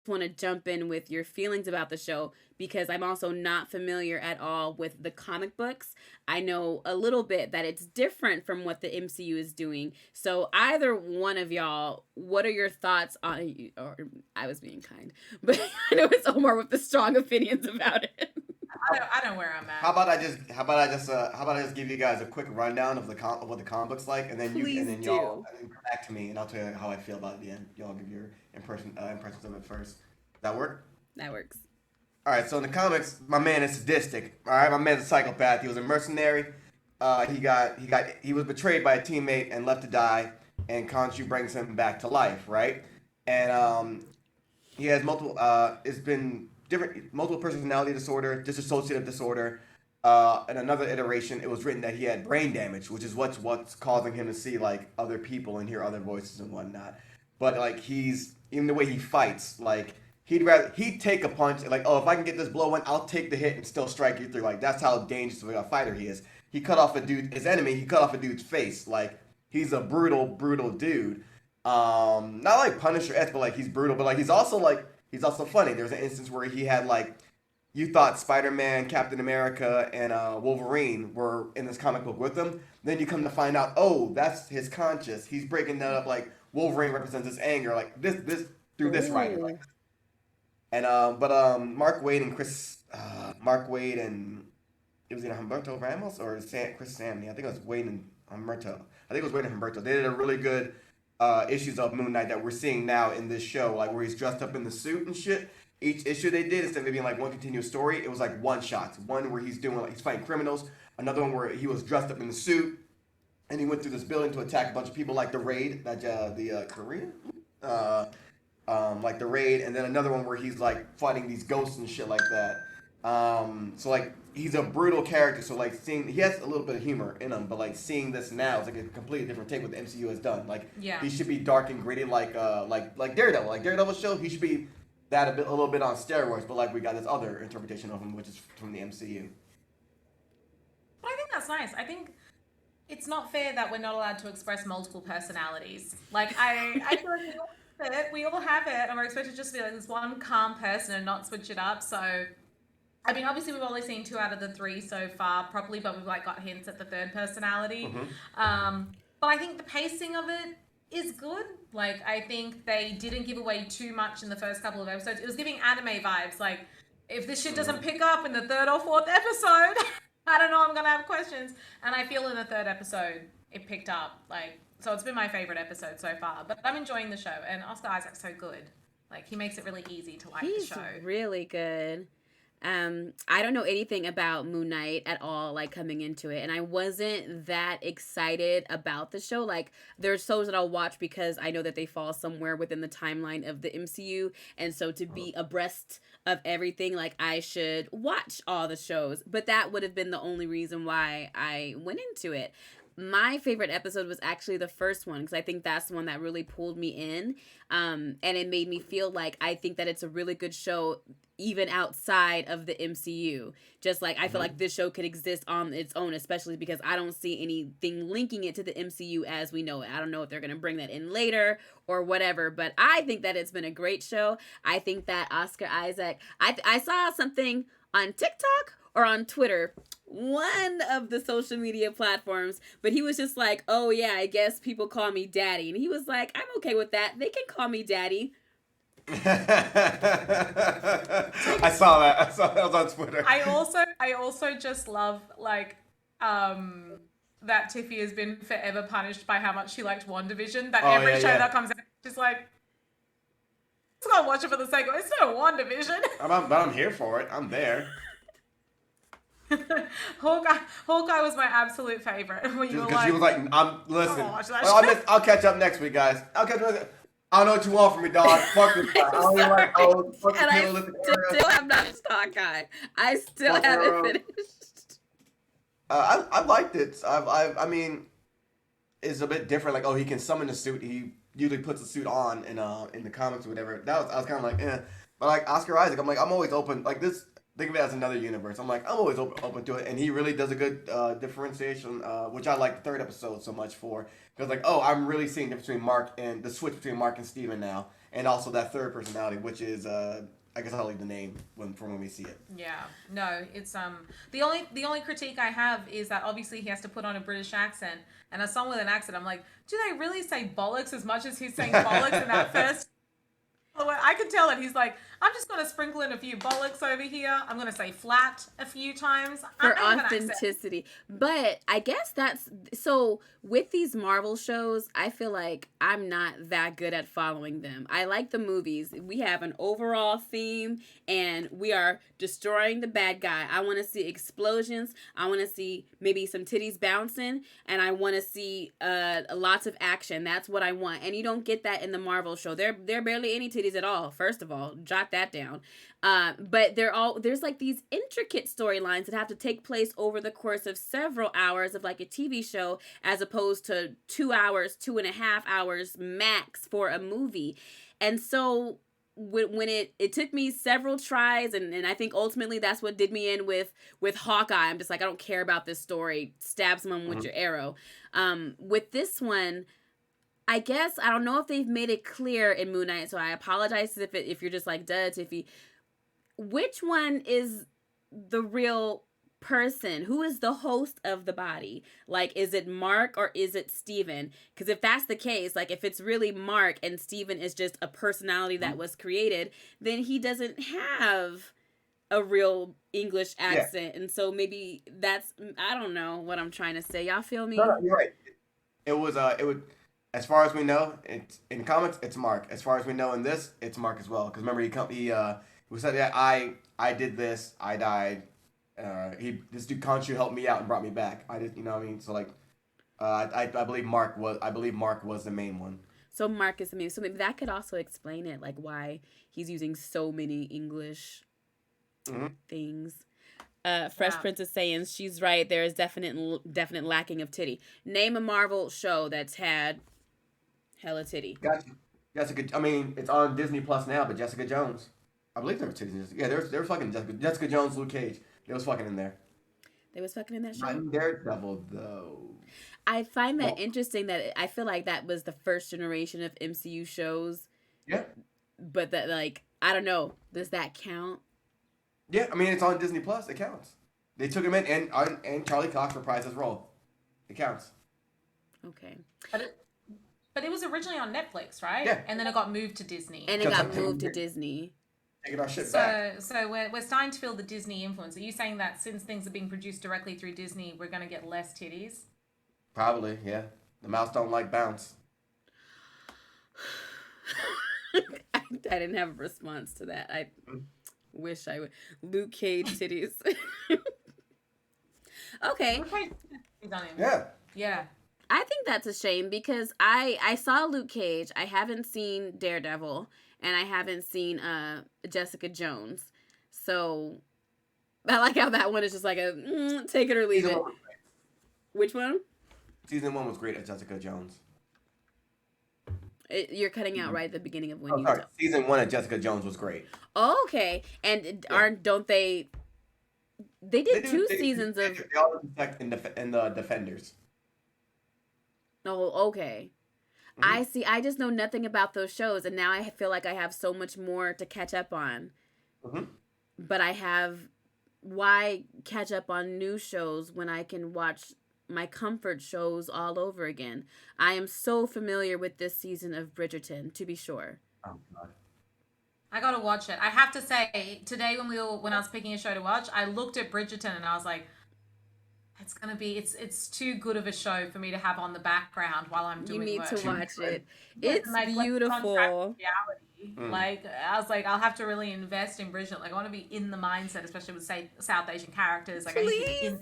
want to jump in with your feelings about the show because I'm also not familiar at all with the comic books. I know a little bit that it's different from what the MCU is doing. So either one of y'all, what are your thoughts on? Or I was being kind, but I know it's Omar with the strong opinions about it. I know where I'm How at. about I just give you guys a quick rundown of of what the comic book's like, and then Please y'all do. and then come back to me, and I'll tell you how I feel about it at the end. Y'all give your impressions of it first. Does that work? That works. All right. So in the comics, my man is sadistic. All right, my man's a psychopath. He was a mercenary. He was betrayed by a teammate and left to die, and Khonshu brings him back to life. Right, and he has multiple. It's been different multiple personality disorder, dissociative disorder. In another iteration, it was written that he had brain damage, which is what's causing him to see like other people and hear other voices and whatnot. But like he's even the way he fights, like he'd take a punch like, oh, if I can get this blow in, I'll take the hit and still strike you through. Like that's how dangerous of a fighter he is. He cut off a dude, his enemy. He cut off a dude's face. Like he's a brutal dude. Not like Punisher esque, but like he's brutal, but like he's also funny. There's an instance where he had like you thought Spider Man, Captain America, and Wolverine were in this comic book with him. Then you come to find out, oh, that's his conscience. He's breaking that up like Wolverine represents his anger, like this through this writer, like. Ooh. And Mark Wade and it was either Humberto Ramos or Chris Samney. I think it was Wade and Humberto. I think it was Wade and Humberto. They did a really good issues of Moon Knight that we're seeing now in this show, like where he's dressed up in the suit and shit. Each issue they did, instead of it being like one continuous story, it was like one shot. One where he's doing like he's fighting criminals. Another one where he was dressed up in the suit and he went through this building to attack a bunch of people, like the raid, that the Korean, uh, like the raid, and then another one where he's like fighting these ghosts and shit like that. So like he's a brutal character. So like seeing he has a little bit of humor in him, but like seeing this now is like a completely different take what the MCU has done. Like Yeah. he should be dark and gritty, like Daredevil. Like Daredevil's show, he should be that a little bit on steroids. But like we got this other interpretation of him, which is from the MCU. But I think that's nice. I think it's not fair that we're not allowed to express multiple personalities. Like I feel like we all have it, and we're expected to just be like this one calm person and not switch it up. So I mean, obviously we've only seen two out of the three so far properly, but we've like got hints at the third personality. Mm-hmm. But I think the pacing of it is good. Like I think they didn't give away too much in the first couple of episodes. It was giving anime vibes. Like if this shit doesn't pick up in the third or fourth episode, I don't know. I'm gonna have questions. And I feel in the third episode it picked up. Like so, it's been my favorite episode so far. But I'm enjoying the show, and Oscar Isaac's so good. Like he makes it really easy to like the He's show. really good. I don't know anything about Moon Knight at all, like coming into it, and I wasn't that excited about the show. Like, there's shows that I'll watch because I know that they fall somewhere within the timeline of the MCU, and so to be abreast of everything, like I should watch all the shows. But that would have been the only reason why I went into it. My favorite episode was actually the first one because I think that's the one that really pulled me in, and it made me feel like I think that it's a really good show even outside of the MCU. Just like I feel like Mm-hmm. this show could exist on its own, especially because I don't see anything linking it to the MCU as we know it. I don't know if they're going to bring that in later or whatever, but I think that it's been a great show. I think that Oscar Isaac, I saw something on TikTok or on Twitter, one of the social media platforms, but he was just like, oh yeah, I guess people call me daddy. And he was like, I'm okay with that. They can call me daddy. I saw that. I saw that was on Twitter. I also just love like that Tiffy has been forever punished by how much she liked WandaVision. That Oh every yeah, show yeah. that comes out, she's like, just gonna watch it for the sake of it. It's no WandaVision. But I'm here for it. I'm there. Hawkeye, Hawkeye was my absolute favorite. When you Just were because she like, was like, I'm I'm listen. gonna watch that Well, shit. I'll catch up next week, guys. I'll catch up. I don't know what you want from me, dog. Fuck this guy. I I'm don't even like sorry. old fucking And I realistic era. still have not finished Hawkeye. I still Fuck haven't her. finished. I liked it. I mean, it's a bit different. Like, oh, he can summon the suit. He usually puts the suit on in the comics or whatever. I was kind of like, eh. But like Oscar Isaac, I'm like, I'm always open. Like this, think of it as another universe. I'm like, I'm always open to it, and he really does a good differentiation, which I like the third episode so much for because like, oh, I'm really seeing the difference between Mark and the switch between Mark and Steven now, and also that third personality, which is I guess I'll leave the name when we see it. Yeah, no, it's the only critique I have is that obviously he has to put on a British accent, and as someone with an accent, I'm like, do they really say bollocks as much as he's saying bollocks in that first? I can tell that he's like, I'm just gonna sprinkle in a few bollocks over here. I'm gonna say flat a few times. For I have an accent. authenticity. But I guess that's so with these Marvel shows, I feel like I'm not that good at following them. I like the movies. We have an overall theme and we are destroying the bad guy. I want to see explosions. I want to see maybe some titties bouncing and I want to see lots of action. That's what I want. And you don't get that in the Marvel show. There are barely any titties at all. First of all, jot that down. But there's like these intricate storylines that have to take place over the course of several hours of like a TV show, as opposed to 2 hours, 2.5 hours max for a movie. And so when it took me several tries, and I think ultimately that's what did me in with Hawkeye. I'm just like, I don't care about this story. Stab someone with your arrow. With this one, I guess I don't know if they've made it clear in Moon Knight, so I apologize if you're just like, duh, Tiffie. Which one is the real person? Who is the host of the body? Like, is it Mark or is it Steven? Because if that's the case, like if it's really Mark and Steven is just a personality that was created, then he doesn't have a real English accent. Yeah. And so maybe that's, I don't know what I'm trying to say. Y'all feel me? No, you're right. It would, as far as we know, it's in comics, it's Mark. As far as we know in this, it's Mark as well. Because remember, he said, yeah, I did this, I died. This dude Khonshu helped me out and brought me back. I did, you know what I mean? So like, I believe Mark was the main one. So Mark is the main. So maybe that could also explain it, like why he's using so many English things. Fresh Prince is saying she's right. There is definite lacking of titty. Name a Marvel show that's had hella titty. Gotcha. Jessica. I mean, it's on Disney Plus now, but Jessica Jones. I believe there were titties. Yeah, there was fucking Jessica Jones, Luke Cage. They was fucking in there. They was fucking in that show. Not Daredevil though. I find that interesting that I feel like that was the first generation of MCU shows. Yeah. But that, like, I don't know. Does that count? Yeah, I mean it's on Disney Plus. It counts. They took him in, and Charlie Cox reprised his role. It counts. Okay. But it was originally on Netflix, right? Yeah. And then it got moved to Disney. And it got moved to Disney. Taking our shit back. So we're starting to feel the Disney influence. Are you saying that since things are being produced directly through Disney, we're going to get less titties? Probably, yeah. The mouse don't like bounce. I didn't have a response to that. I wish I would. Luke Cage titties. Okay. Yeah. Yeah. I think that's a shame because I saw Luke Cage. I haven't seen Daredevil. And I haven't seen Jessica Jones. So I like how that one is just like a take it or leave it. Which one? Season 1 was great at Jessica Jones. You're cutting out right at the beginning of when you sorry. Season 1 at Jessica Jones was great. Oh, okay. And don't they did two seasons of... They all in the Defenders. Oh, okay. I see. I just know nothing about those shows, and now I feel like I have so much more to catch up on. But why catch up on new shows when I can watch my comfort shows all over again? I am so familiar with this season of Bridgerton, to be sure. Oh, God. I gotta watch it. I have to say, today when I was picking a show to watch, I looked at Bridgerton and I was like, it's too good of a show for me to have on the background while I'm doing work. You need to watch it. It's beautiful. Like, I was like, I'll have to really invest in Bridget. Like, I want to be in the mindset, especially with, say, South Asian characters. Like, please,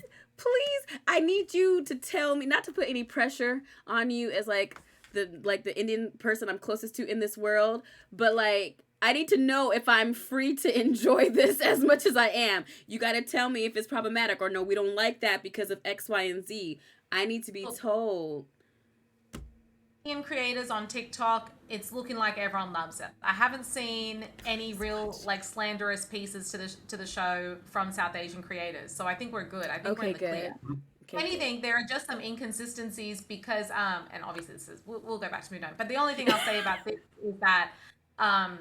I need you to tell me, not to put any pressure on you as like the Indian person I'm closest to in this world, but like, I need to know if I'm free to enjoy this as much as I am. You got to tell me if it's problematic or no, we don't like that because of X, Y, and Z. I need to be told. Indian creators on TikTok, it's looking like everyone loves it. I haven't seen any real like slanderous pieces to the show from South Asian creators, so I think we're good. I think we're in the clear. Okay, anything, there are just some inconsistencies because and obviously this is we'll go back to Moon Knight, but the only thing I'll say about this is that um,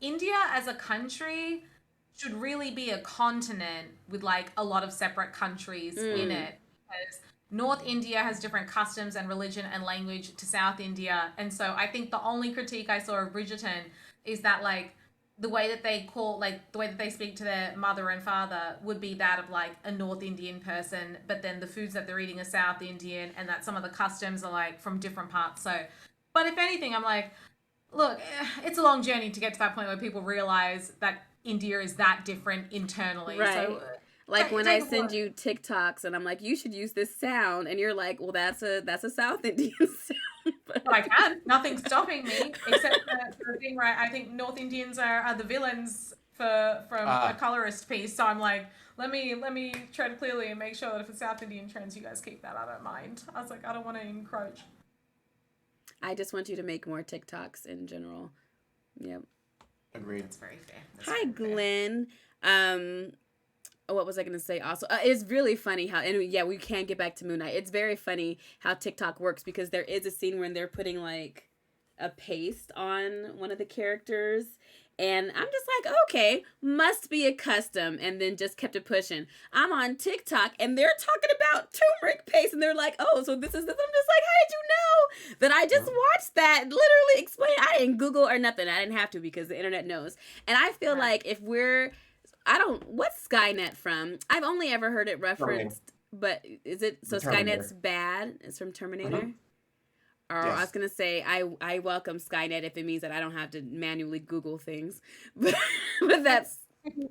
India as a country should really be a continent with like a lot of separate countries in it. Because North India has different customs and religion and language to South India. And so I think the only critique I saw of Bridgerton is that like the way that they call, like the way that they speak to their mother and father would be that of like a North Indian person, but then the foods that they're eating are South Indian, and that some of the customs are like from different parts. So, but if anything, I'm like, look, it's a long journey to get to that point where people realize that India is that different internally. Right. So, Like when I send work. you TikToks and I'm like, you should use this sound, and you're like, well, that's a South Indian sound. But I can. Nothing's stopping me except for the thing, right? I think North Indians are the villains from a colorist piece. So I'm like, let me tread clearly and make sure that if it's South Indian trends, you guys keep that. I don't mind. I was like, I don't want to encroach. I just want you to make more TikToks in general. Yep. Agreed. That's very fair. Hi, Glenn. What was I going to say also? It's really funny how, and yeah, we can get back to Moon Knight. It's very funny how TikTok works, because there is a scene when they're putting like a paste on one of the characters. And I'm just like, okay, must be a custom. And then just kept it pushing. I'm on TikTok and they're talking about turmeric paste. And they're like, oh, so this is this. I'm just like, how did you know that I just watched that? Literally explain. I didn't Google or nothing. I didn't have to, because the internet knows. And I feel like if what's Skynet from? I've only ever heard it referenced, but is it, so Skynet's bad? It's from Terminator? Mm-hmm. Or yes. I was going to say, I welcome Skynet if it means that I don't have to manually Google things. But that's...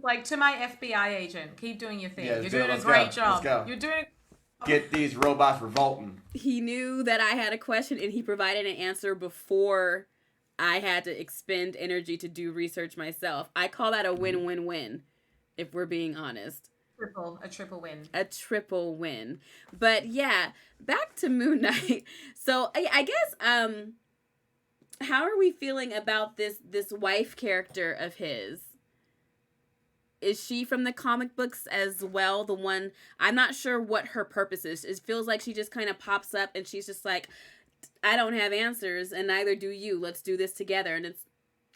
Like, to my FBI agent, keep doing your thing. Yeah, you're doing a great job. You're doing... Get these robots revolting. He knew that I had a question, and he provided an answer before I had to expend energy to do research myself. I call that a win-win-win, if we're being honest. A triple win. A triple win. But yeah, back to Moon Knight. So I guess, how are we feeling about this wife character of his? Is she from the comic books as well? The one, I'm not sure what her purpose is. It feels like she just kind of pops up and she's just like, I don't have answers and neither do you. Let's do this together. And it's,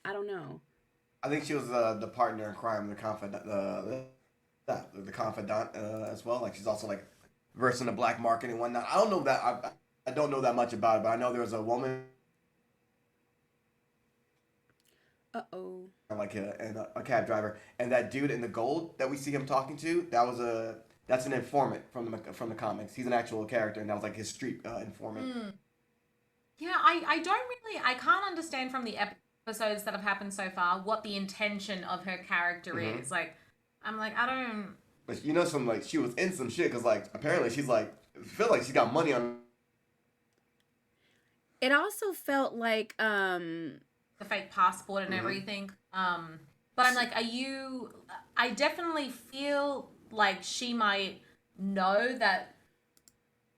I don't know. I think she was the partner in crime, the confidant, as well. Like, she's also like versed in the black market and whatnot. I don't know that I don't know that much about it, but I know there was a woman. Uh-oh. Like a cab driver, and that dude in the gold that we see him talking to, that's an informant from the comics. He's an actual character, and that was like his street informant. Yeah, I can't understand from the episodes that have happened so far what the intention of her character is. Like, I'm like, I don't. But you know, some like she was in some shit because like apparently she's like feel like she got money on. It also felt like the fake passport and everything. But I'm like, I definitely feel like she might know that,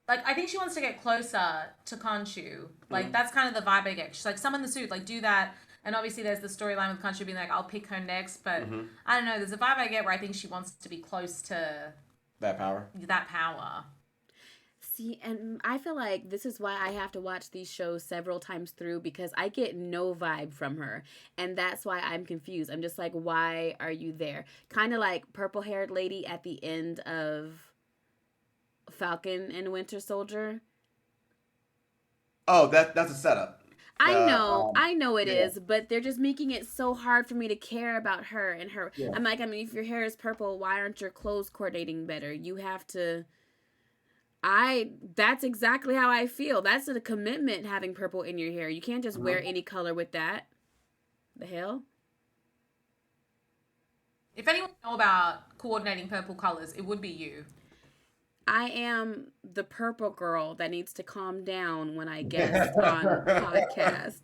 like, I think she wants to get closer to Khonshu. Like, that's kind of the vibe I get. She's like, summon the suit, like, do that. And obviously there's the storyline with Khonshu being like, I'll pick her next. But I don't know, there's a vibe I get where I think she wants to be close to that power. See, and I feel like this is why I have to watch these shows several times through, because I get no vibe from her. And that's why I'm confused. I'm just like, why are you there? Kind of like purple-haired lady at the end of Falcon and Winter Soldier. Oh, that's a setup. I know it is, but they're just making it so hard for me to care about her and her. Yeah. I'm like, I mean, if your hair is purple, why aren't your clothes coordinating better? You have to... That's exactly how I feel. That's a commitment, having purple in your hair. You can't just wear any color with that. The hell? If anyone know about coordinating purple colors, it would be you. I am the purple girl that needs to calm down when I guest on podcasts.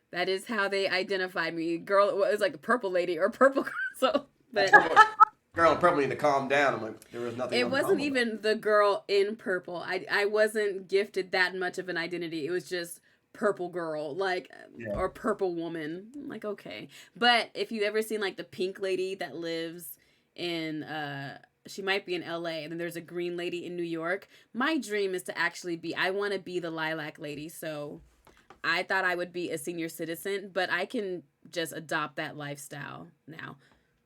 That is how they identify me. Girl, it was like the purple lady or purple girl. So, but... Girl, probably need to calm down. I'm like, there was nothing. It wasn't even the girl in purple. I wasn't gifted that much of an identity. It was just purple girl, like, or purple woman. I'm like, okay. But if you ever seen like the pink lady that lives in, she might be in LA, and then there's a green lady in New York. My dream is to actually I want to be the lilac lady. So I thought I would be a senior citizen, but I can just adopt that lifestyle now.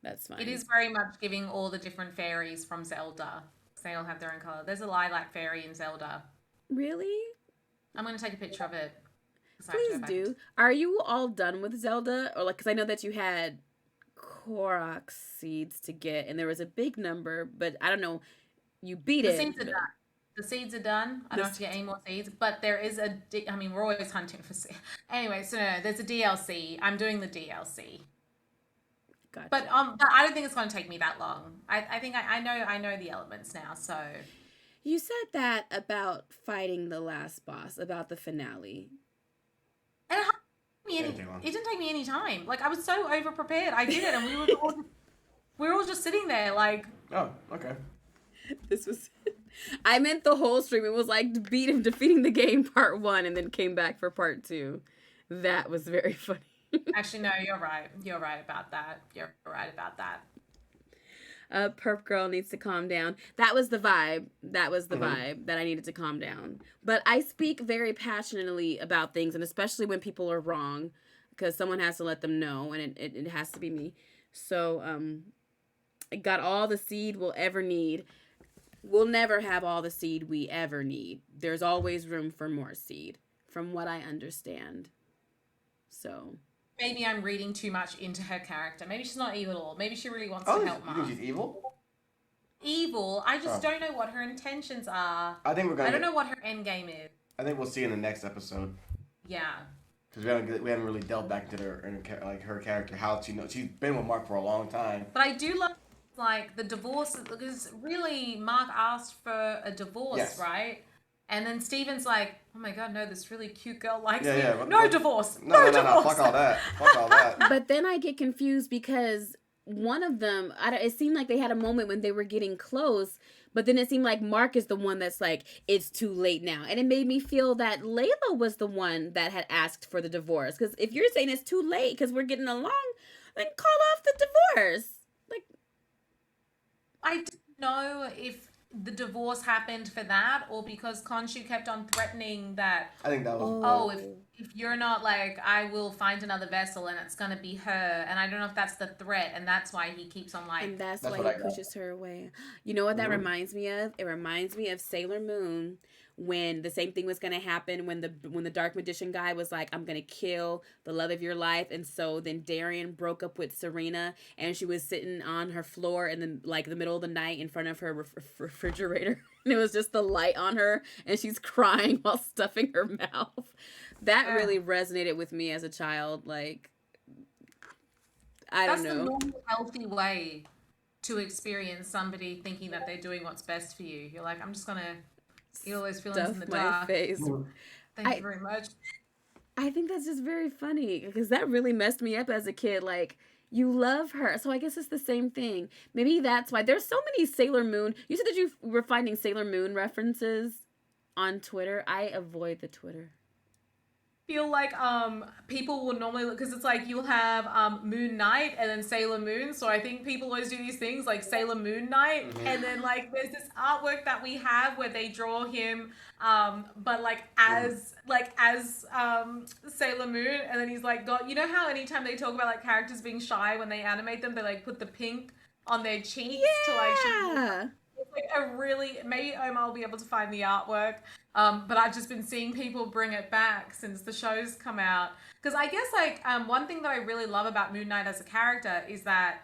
That's It fine. is very much giving all the different fairies from Zelda. They all have their own color. There's a lilac fairy in Zelda. Really? I'm going to take a picture of it because I have to go Please back and do. Are you all done with Zelda? Or like, because I know that you had Korok seeds to get, and there was a big number, but I don't know. You beat the it. seeds are But done. The seeds are done. I don't have to get any more seeds, but there is I mean, we're always hunting for seeds. Anyway, so no, there's a DLC. I'm doing the DLC. gotcha. But I don't think it's going to take me that long. I think I know the elements now. So You said that about fighting the last boss, about the finale. and it didn't take me any time. Like I was so over prepared. I did it, and we were all just sitting there like. Oh, okay. This was. I meant the whole stream. It was like defeating the game part 1, and then came back for part 2. That was very funny. Actually, no, you're right. You're right about that. You're right about that. Perp girl needs to calm down. That was the vibe. That was the vibe that I needed to calm down. But I speak very passionately about things, and especially when people are wrong, because someone has to let them know, and it has to be me. So, I got all the seed we'll ever need. We'll never have all the seed we ever need. There's always room for more seed, from what I understand. So. Maybe I'm reading too much into her character. Maybe she's not evil at all. Maybe she really wants Oh, to help you Mom. think she's evil? Evil. I just don't know what her intentions are. I think we're gonna. I don't know what her end game is. I think we'll see in the next episode. Yeah. Because we haven't really delved back into her character. How she's been with Mark for a long time. But I do love like the divorce because really Mark asked for a divorce, Yes. right? And then Steven's like, "Oh my god, no, this really cute girl likes Yeah, me. yeah, No divorce. No, Divorce." fuck all that. Fuck all that. But then I get confused because one of them, it seemed like they had a moment when they were getting close, but then it seemed like Mark is the one that's like, it's too late now. And it made me feel that Layla was the one that had asked for the divorce. Because if you're saying it's too late because we're getting along, then call off the divorce. Like, I don't know if the divorce happened for that or because Khonshu kept on threatening that, I think that was. oh, if you're not like, I will find another vessel and it's gonna be her. And I don't know if that's the threat, and that's why he keeps on like. and that's That's why what I he got. pushes her away. You know what that reminds me of? It reminds me of Sailor Moon, when the same thing was gonna happen when the Dark Magician guy was like, I'm gonna kill the love of your life, and so then Darian broke up with Serena, and she was sitting on her floor in the middle of the night in front of her refrigerator, and it was just the light on her, and she's crying while stuffing her mouth. That really resonated with me as a child. Like, I don't That's the know. normal, healthy way to experience somebody thinking that they're doing what's best for you. You're like, I'm just gonna eat all those feelings in the Stuff my dark. face. Thank you very much. I think that's just very funny because that really messed me up as a kid. Like, you love her. So I guess it's the same thing. Maybe that's why there's so many Sailor Moon. You said that you were finding Sailor Moon references on Twitter. I avoid the Twitter. Feel like people will normally look because it's like you'll have Moon Knight and then Sailor Moon. So I think people always do these things like Sailor Moon Knight, and then like there's this artwork that we have where they draw him, but as Sailor Moon, and then he's like got, you know how anytime they talk about like characters being shy when they animate them, they like put the pink on their cheeks to like. Yeah. It's like a really, maybe Omar will be able to find the artwork, but I've just been seeing people bring it back since the show's come out. Because I guess like one thing that I really love about Moon Knight as a character is that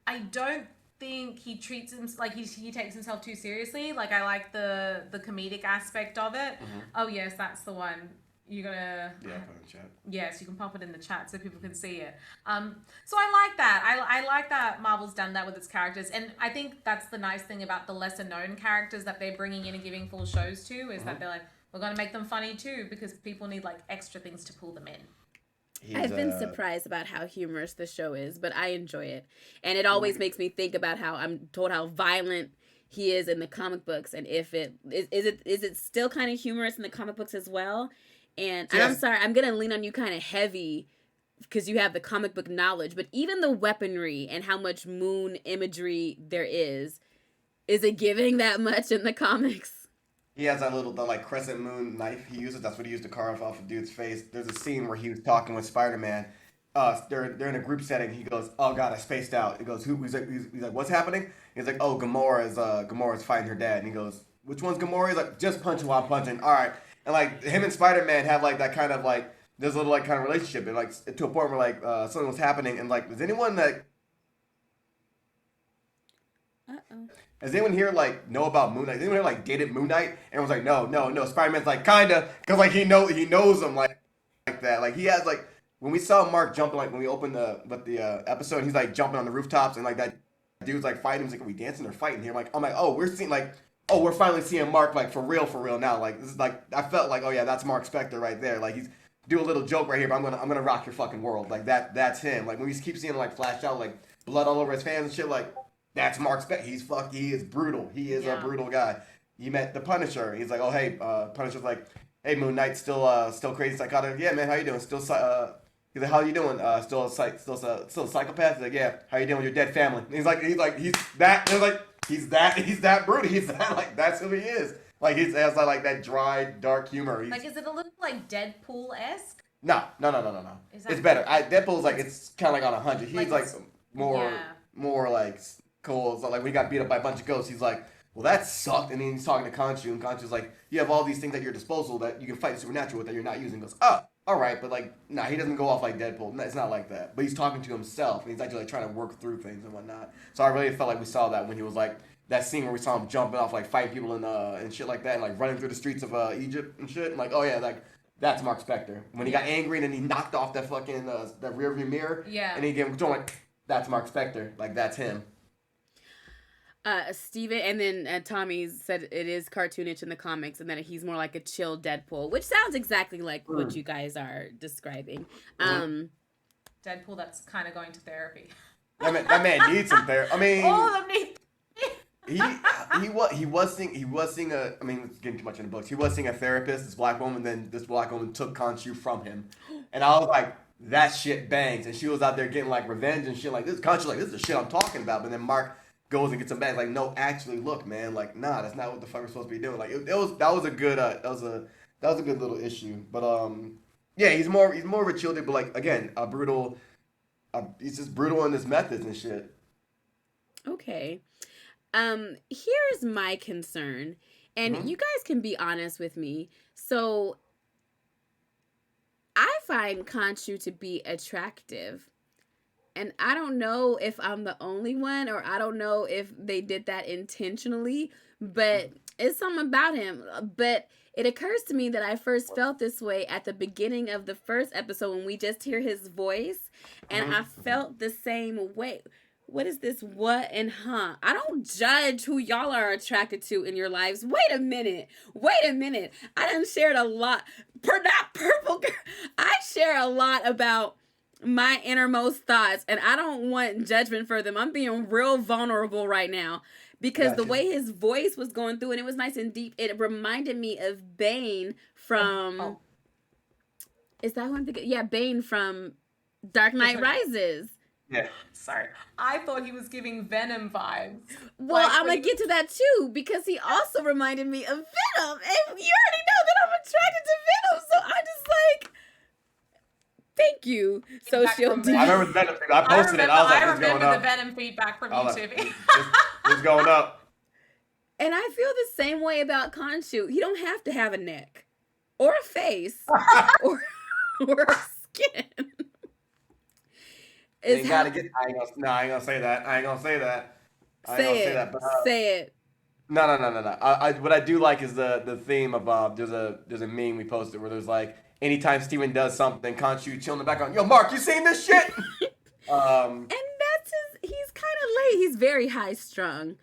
I don't think he treats him like he takes himself too seriously. Like I like the comedic aspect of it. Oh yes, that's the one. You're gonna Yeah, put it in the chat. yes, you can pop it in the chat so people can see it. So I like that. I like that Marvel's done that with its characters, and I think that's the nice thing about the lesser known characters that they're bringing in and giving full shows to is that they're like, we're gonna make them funny too because people need like extra things to pull them in. I've been surprised about how humorous the show is, but I enjoy it. And it always makes me think about how I'm told how violent he is in the comic books, and if it is it still kind of humorous in the comic books as well. And I'm sorry, I'm going to lean on you kind of heavy because you have the comic book knowledge, but even the weaponry and how much moon imagery there is it giving that much in the comics? He has that little, crescent moon knife he uses. That's what he used to carve off a dude's face. There's a scene where he was talking with Spider-Man. they're in a group setting. He goes, "Oh God, I spaced out." He goes, "Who?" He's like, "What's happening?" He's like, "Oh, Gamora's fighting her dad." And he goes, "Which one's Gamora?" He's like, "Just punch while I'm punching." All right, and like him and Spider-Man have like that kind of like this little like kind of relationship, and like to a point where like something was happening, and like, does anyone that Uh-oh. does anyone here like know about Moon Knight? Does anyone here like dated Moon Knight? And was like, no, no, no. Spider-Man's like kinda, cause like he knows him like that. Like he has like when we saw Mark jumping like when we opened the episode, he's like jumping on the rooftops and like that dude's like fighting. He's like, are we dancing or fighting here? I'm like, oh, we're finally seeing Mark like for real now. Like this is like I felt like, oh yeah, that's Mark Spector right there. Like he's do a little joke right here, but I'm gonna rock your fucking world. Like that's him. Like when we keep seeing him like flash out like blood all over his hands and shit, like that's Mark Spector. He is brutal. He is a brutal guy. You met the Punisher. He's like, oh hey, Punisher's like, hey Moon Knight, still crazy psychotic. Yeah man, how you doing? He's like, how you doing? Still a psychopath. He's like, yeah. How you doing with your dead family? And he's that. They're like, he's that brutal. He's that like that's who he is. Like he has like that dry, dark humor. Like, is it a little like Deadpool-esque? No. It's better. Deadpool's like it's kind of like on 100. He's like more like cool. So like when he got beat up by a bunch of ghosts, he's like, well that sucked. And then he's talking to Khonshu, and Khonshu's like, you have all these things at your disposal that you can fight the supernatural with that you're not using. He goes, oh, all right, but like, nah, he doesn't go off like Deadpool. It's not like that. But he's talking to himself, and he's actually like trying to work through things and whatnot. So I really felt like we saw that when he was like that scene where we saw him jumping off like fight people and shit like that, and like running through the streets of Egypt and shit. And like, oh yeah, like that's Mark Spector. When he got angry and then he knocked off that fucking that rearview mirror. Yeah. And he gave him control. Like that's Mark Spector. Like that's him. Steven, and then Tommy said it is cartoonish in the comics, and that he's more like a chill Deadpool, which sounds exactly like what you guys are describing. Deadpool that's kind of going to therapy. That man needs some therapy. I mean, all of them need. he was seeing a. I mean, it's getting too much in the books. He was seeing a therapist, this black woman. Then this black woman took Khonshu from him, and I was like, that shit bangs. And she was out there getting like revenge and shit. Like this Khonshu, like this is the shit I'm talking about. But then Mark goes and gets him back. Like, no, actually, look, man. Like, nah, that's not what the fuck we're supposed to be doing. Like, that was a good little issue. But yeah, he's more of a chill dude, but like again, a brutal. He's just brutal in his methods and shit. Okay. Here's my concern, and you guys can be honest with me. So I find Khonshu to be attractive, and I don't know if I'm the only one, or I don't know if they did that intentionally, but it's something about him. But it occurs to me that I first felt this way at the beginning of the first episode when we just hear his voice, and I felt the same way. What is this? What and huh? I don't judge who y'all are attracted to in your lives. Wait a minute. I done shared a lot. Not purple girl. I share a lot about my innermost thoughts, and I don't want judgment for them. I'm being real vulnerable right now because the way his voice was going through, and it was nice and deep. It reminded me of Bane from. Is that who I'm thinking? Yeah, Bane from Dark Knight Rises. Yeah. Sorry. I thought he was giving Venom vibes. Well, I'm going to get to that too, because he also reminded me of Venom. And you already know that I'm attracted to Venom. So I just like, thank you, Social D. I remember the Venom. I posted it. I remember the Venom feedback from you, Tiffie. It's going up. And I feel the same way about Khonshu. He don't have to have a neck or a face or a skin. I ain't gonna say that. Say it. No. What I do like is the theme of there's a meme we posted where there's like anytime Steven does something, Khonshu chill in the background. Yo, Mark, you seen this shit? And that's he's kind of late. He's very high strung.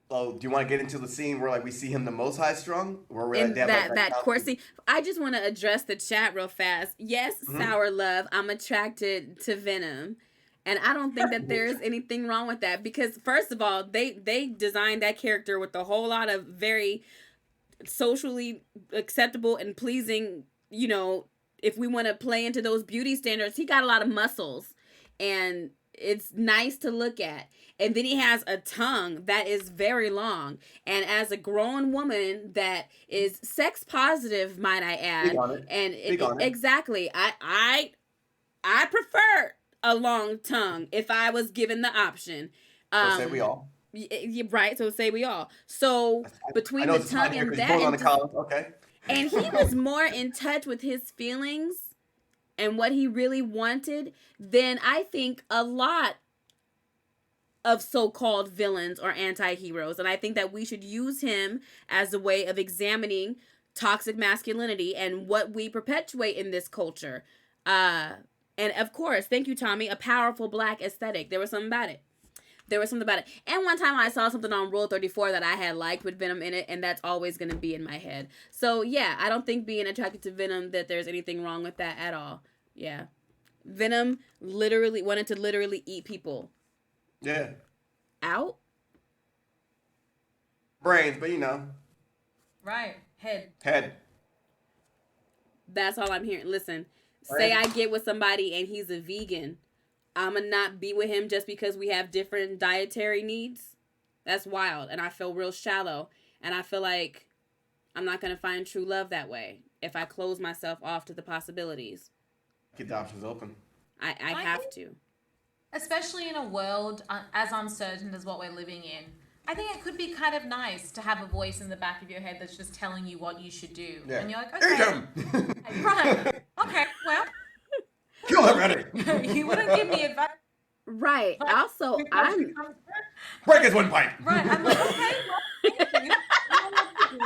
Do you want to get into the scene where like we see him the most high strung? That course scene. I just want to address the chat real fast. Yes, Sour Love, I'm attracted to Venom. And I don't think that there's anything wrong with that, because first of all, they designed that character with a whole lot of very socially acceptable and pleasing, you know, if we want to play into those beauty standards, he got a lot of muscles and it's nice to look at. And then he has a tongue that is very long. And as a grown woman that is sex positive, might I add, Speak on it. and exactly, I I prefer a long tongue if I was given the option. So say we all. Right, so say we all. So I between know the it's time tongue here and because you're that, going on and to just, college. Okay. and he was more in touch with his feelings and what he really wanted than I think a lot of so-called villains or anti-heroes. And I think that we should use him as a way of examining toxic masculinity and what we perpetuate in this culture. And of course, thank you, Tommy, a powerful black aesthetic. There was something about it. There was something about it. And one time I saw something on Rule 34 that I had liked with Venom in it, and that's always going to be in my head. So, yeah, I don't think being attracted to Venom, that there's anything wrong with that at all. Yeah. Venom literally wanted to literally eat people. Yeah. Out? Brains, but you know. Right. Head. That's all I'm hearing. Listen, say I get with somebody and he's a vegan. I'ma not be with him just because we have different dietary needs. That's wild. And I feel real shallow. And I feel like I'm not going to find true love that way if I close myself off to the possibilities. Keep the options open. I have to. Especially in a world as uncertain as what we're living in. I think it could be kind of nice to have a voice in the back of your head that's just telling you what you should do. Yeah. And you're like, Eat okay. him! Right. Okay, well. Kill him, ready! You wouldn't give me advice. Right. Also, I'm... Break his windpipe! Right. I'm like, okay, well, thank you. I don't know what to do.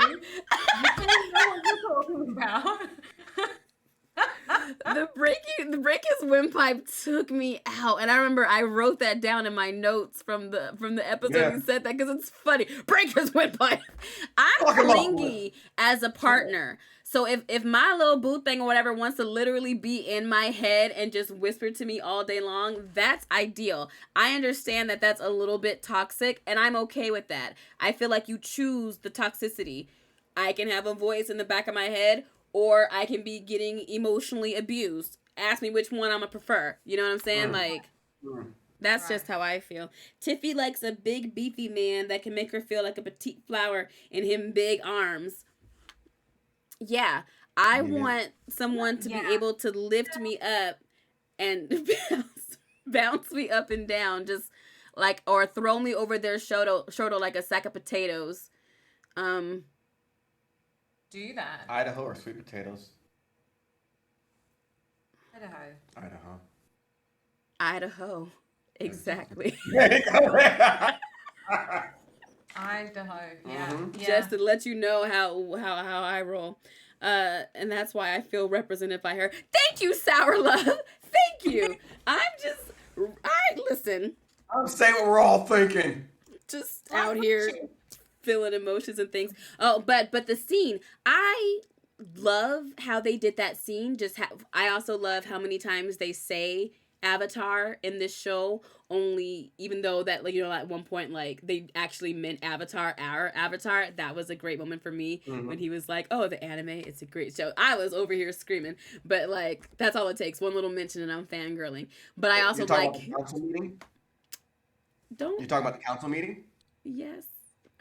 You don't know what you're talking about. the break his windpipe took me out, and I remember I wrote that down in my notes from the episode. He said that because it's funny. Break his windpipe. I'm clingy as a partner, so if my little boo thing or whatever wants to literally be in my head and just whisper to me all day long, that's ideal. I understand that that's a little bit toxic, and I'm okay with that. I feel like you choose the toxicity. I can have a voice in the back of my head, or I can be getting emotionally abused. Ask me which one I'm gonna prefer. You know what I'm saying? That's just how I feel. Tiffie likes a big, beefy man that can make her feel like a petite flower in him big arms. Yeah, I want someone to be able to lift me up and bounce me up and down, just like, or throw me over their shoulder like a sack of potatoes. Do that. Idaho or sweet potatoes? Idaho. Exactly. Idaho. Yeah. Mm-hmm. Yeah. Just to let you know how I roll. And that's why I feel represented by her. Thank you, Sour Love. Thank you. Listen. I'm saying what we're all thinking. Just out here feeling emotions and things. Oh, but the scene, I love how they did that scene. I also love how many times they say Avatar in this show, only even though that, like, you know, at one point, like, they actually meant Avatar, our Avatar. That was a great moment for me when he was like, oh, the anime, it's a great show. I was over here screaming, but like, that's all it takes, one little mention and I'm fangirling. But I also like, about the council meeting? Don't you talking about the council meeting? Yes.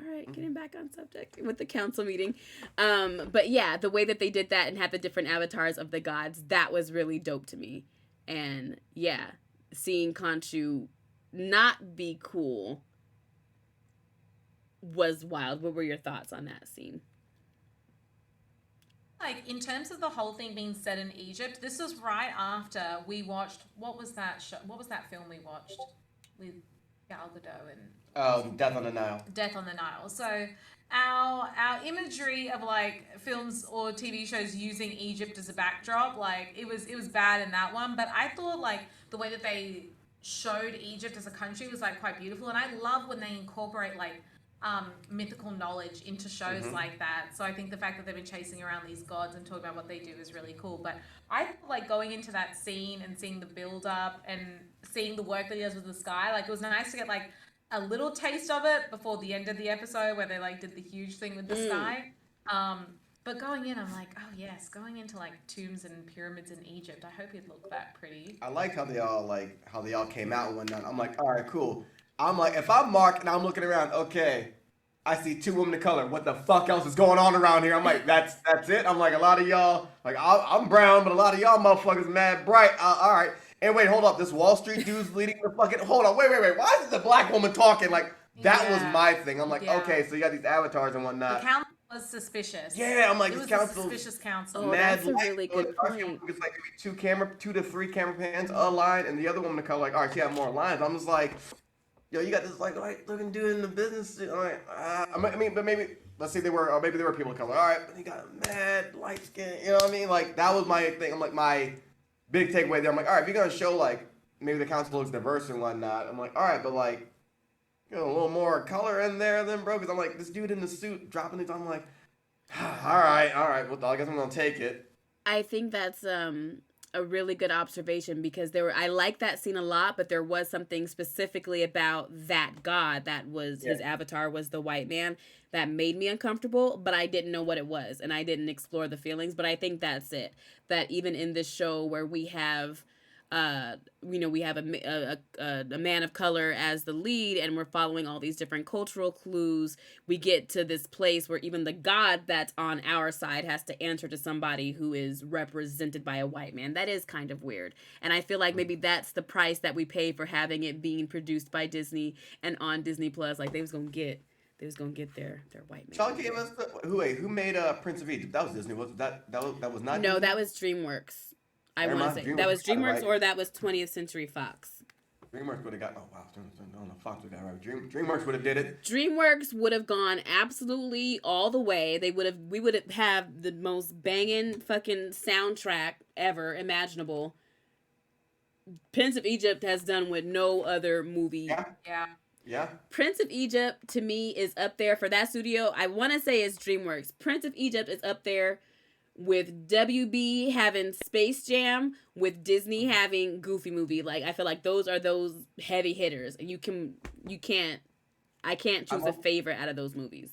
All right, getting back on subject with the council meeting. But yeah, the way that they did that and had the different avatars of the gods, that was really dope to me. And yeah, seeing Khonshu not be cool was wild. What were your thoughts on that scene? Like, in terms of the whole thing being set in Egypt, this was right after we watched, what was that film we watched with Gal Gadot and... Oh, Death on the Nile. Death on the Nile. So our imagery of like films or TV shows using Egypt as a backdrop, like it was bad in that one. But I thought like the way that they showed Egypt as a country was like quite beautiful, and I love when they incorporate like mythical knowledge into shows like that. So I think the fact that they've been chasing around these gods and talking about what they do is really cool. But I thought, like, going into that scene and seeing the build up and seeing the work that he does with the sky, like it was nice to get like a little taste of it before the end of the episode where they like did the huge thing with the sky. But going in, I'm like, oh yes, going into like tombs and pyramids in Egypt. I hope it looked that pretty. I like how they all came out and whatnot. I'm like, all right, cool. I'm like, if I'm Mark and I'm looking around, okay, I see two women of color. What the fuck else is going on around here? I'm like, that's it. I'm like, a lot of y'all, like I'm brown, but a lot of y'all motherfuckers mad bright. All right. And wait, hold up. This Wall Street dude's leading the fucking. Hold on. Wait. Why is the black woman talking? Like, that was my thing. I'm like, okay, so you got these avatars and The whatnot. council was suspicious. Yeah, I'm like, it this was council. a suspicious council. Oh, Mad that's a really good point. It's like maybe 2 to 3 camera pans, a line, and the other woman to color, like, all right, she had more lines. I'm just like, yo, you got this like looking dude in the business. All right, I mean, but maybe let's say they were, or maybe they were people of color. All right, but he got mad light skin. You know what I mean? Like that was my thing. I'm like my big takeaway there. I'm like, all right, if you're gonna show like maybe the council looks diverse and whatnot, I'm like, all right, but like, you know, a little more color in there, then bro, because I'm like this dude in the suit dropping these. I'm like, all right, well, I guess I'm gonna take it. I think that's a really good observation because I like that scene a lot, but there was something specifically about that god that was his avatar was the white man that made me uncomfortable, but I didn't know what it was and I didn't explore the feelings. But I think that's it. That even in this show where we have we have a man of color as the lead and we're following all these different cultural clues, we get to this place where even the god that's on our side has to answer to somebody who is represented by a white man. That is kind of weird, and I feel like maybe that's the price that we pay for having it being produced by Disney and on Disney Plus. Like they was gonna get their white man. Y'all gave us who made Prince of Egypt? That was Disney. Was that was not? No, Disney? that was DreamWorks. I want to say that was DreamWorks or that was 20th Century Fox. DreamWorks would have got. Oh wow, no, Fox would have got right. DreamWorks would have did it. DreamWorks would have gone absolutely all the way. We would have the most banging fucking soundtrack ever imaginable. Prince of Egypt has done with no other movie. Yeah. Prince of Egypt to me is up there for that studio. I want to say it's DreamWorks. Prince of Egypt is up there with WB having Space Jam, with Disney having Goofy Movie. Like I feel like those are those heavy hitters, and I can't choose a favorite out of those movies.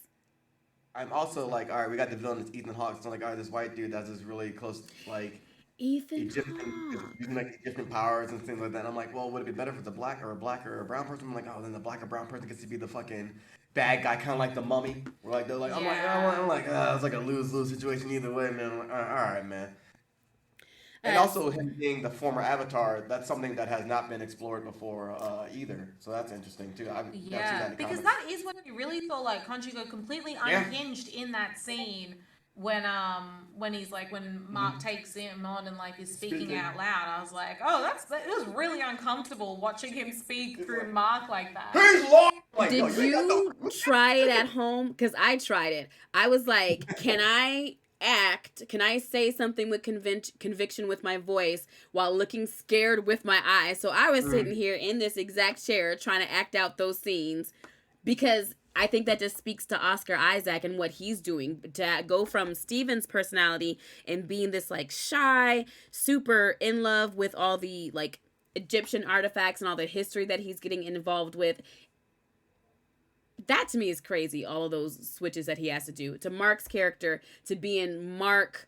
I'm also like, all right, we got the villain, it's Ethan Hawke. So I'm like, all right, this white dude that's this really close, like Ethan Hawke using like different powers and things like that. And I'm like, well, would it be better if it's a black or a brown person? I'm like, oh, then the black or brown person gets to be the fucking bad guy, kind of like the Mummy. We're like, they're like, I'm like, it's like a lose-lose situation either way, man. I'm like, all right, man. And also him being the former Avatar, that's something that has not been explored before either. So that's interesting too. Because that is when you really feel like Khonshu go completely unhinged in that scene when he's like when Mark takes him on and like is speaking out loud. I was like, oh, it was really uncomfortable watching him speak through Mark like that. He's lost. Like, did you try it at home? Because I tried it. I was like, can I say something with conviction with my voice while looking scared with my eyes? So I was sitting here in this exact chair trying to act out those scenes because I think that just speaks to Oscar Isaac and what he's doing to go from Steven's personality and being this like shy, super in love with all the like Egyptian artifacts and all the history that he's getting involved with. That to me is crazy, all of those switches that he has to do. To Mark's character, to being Mark,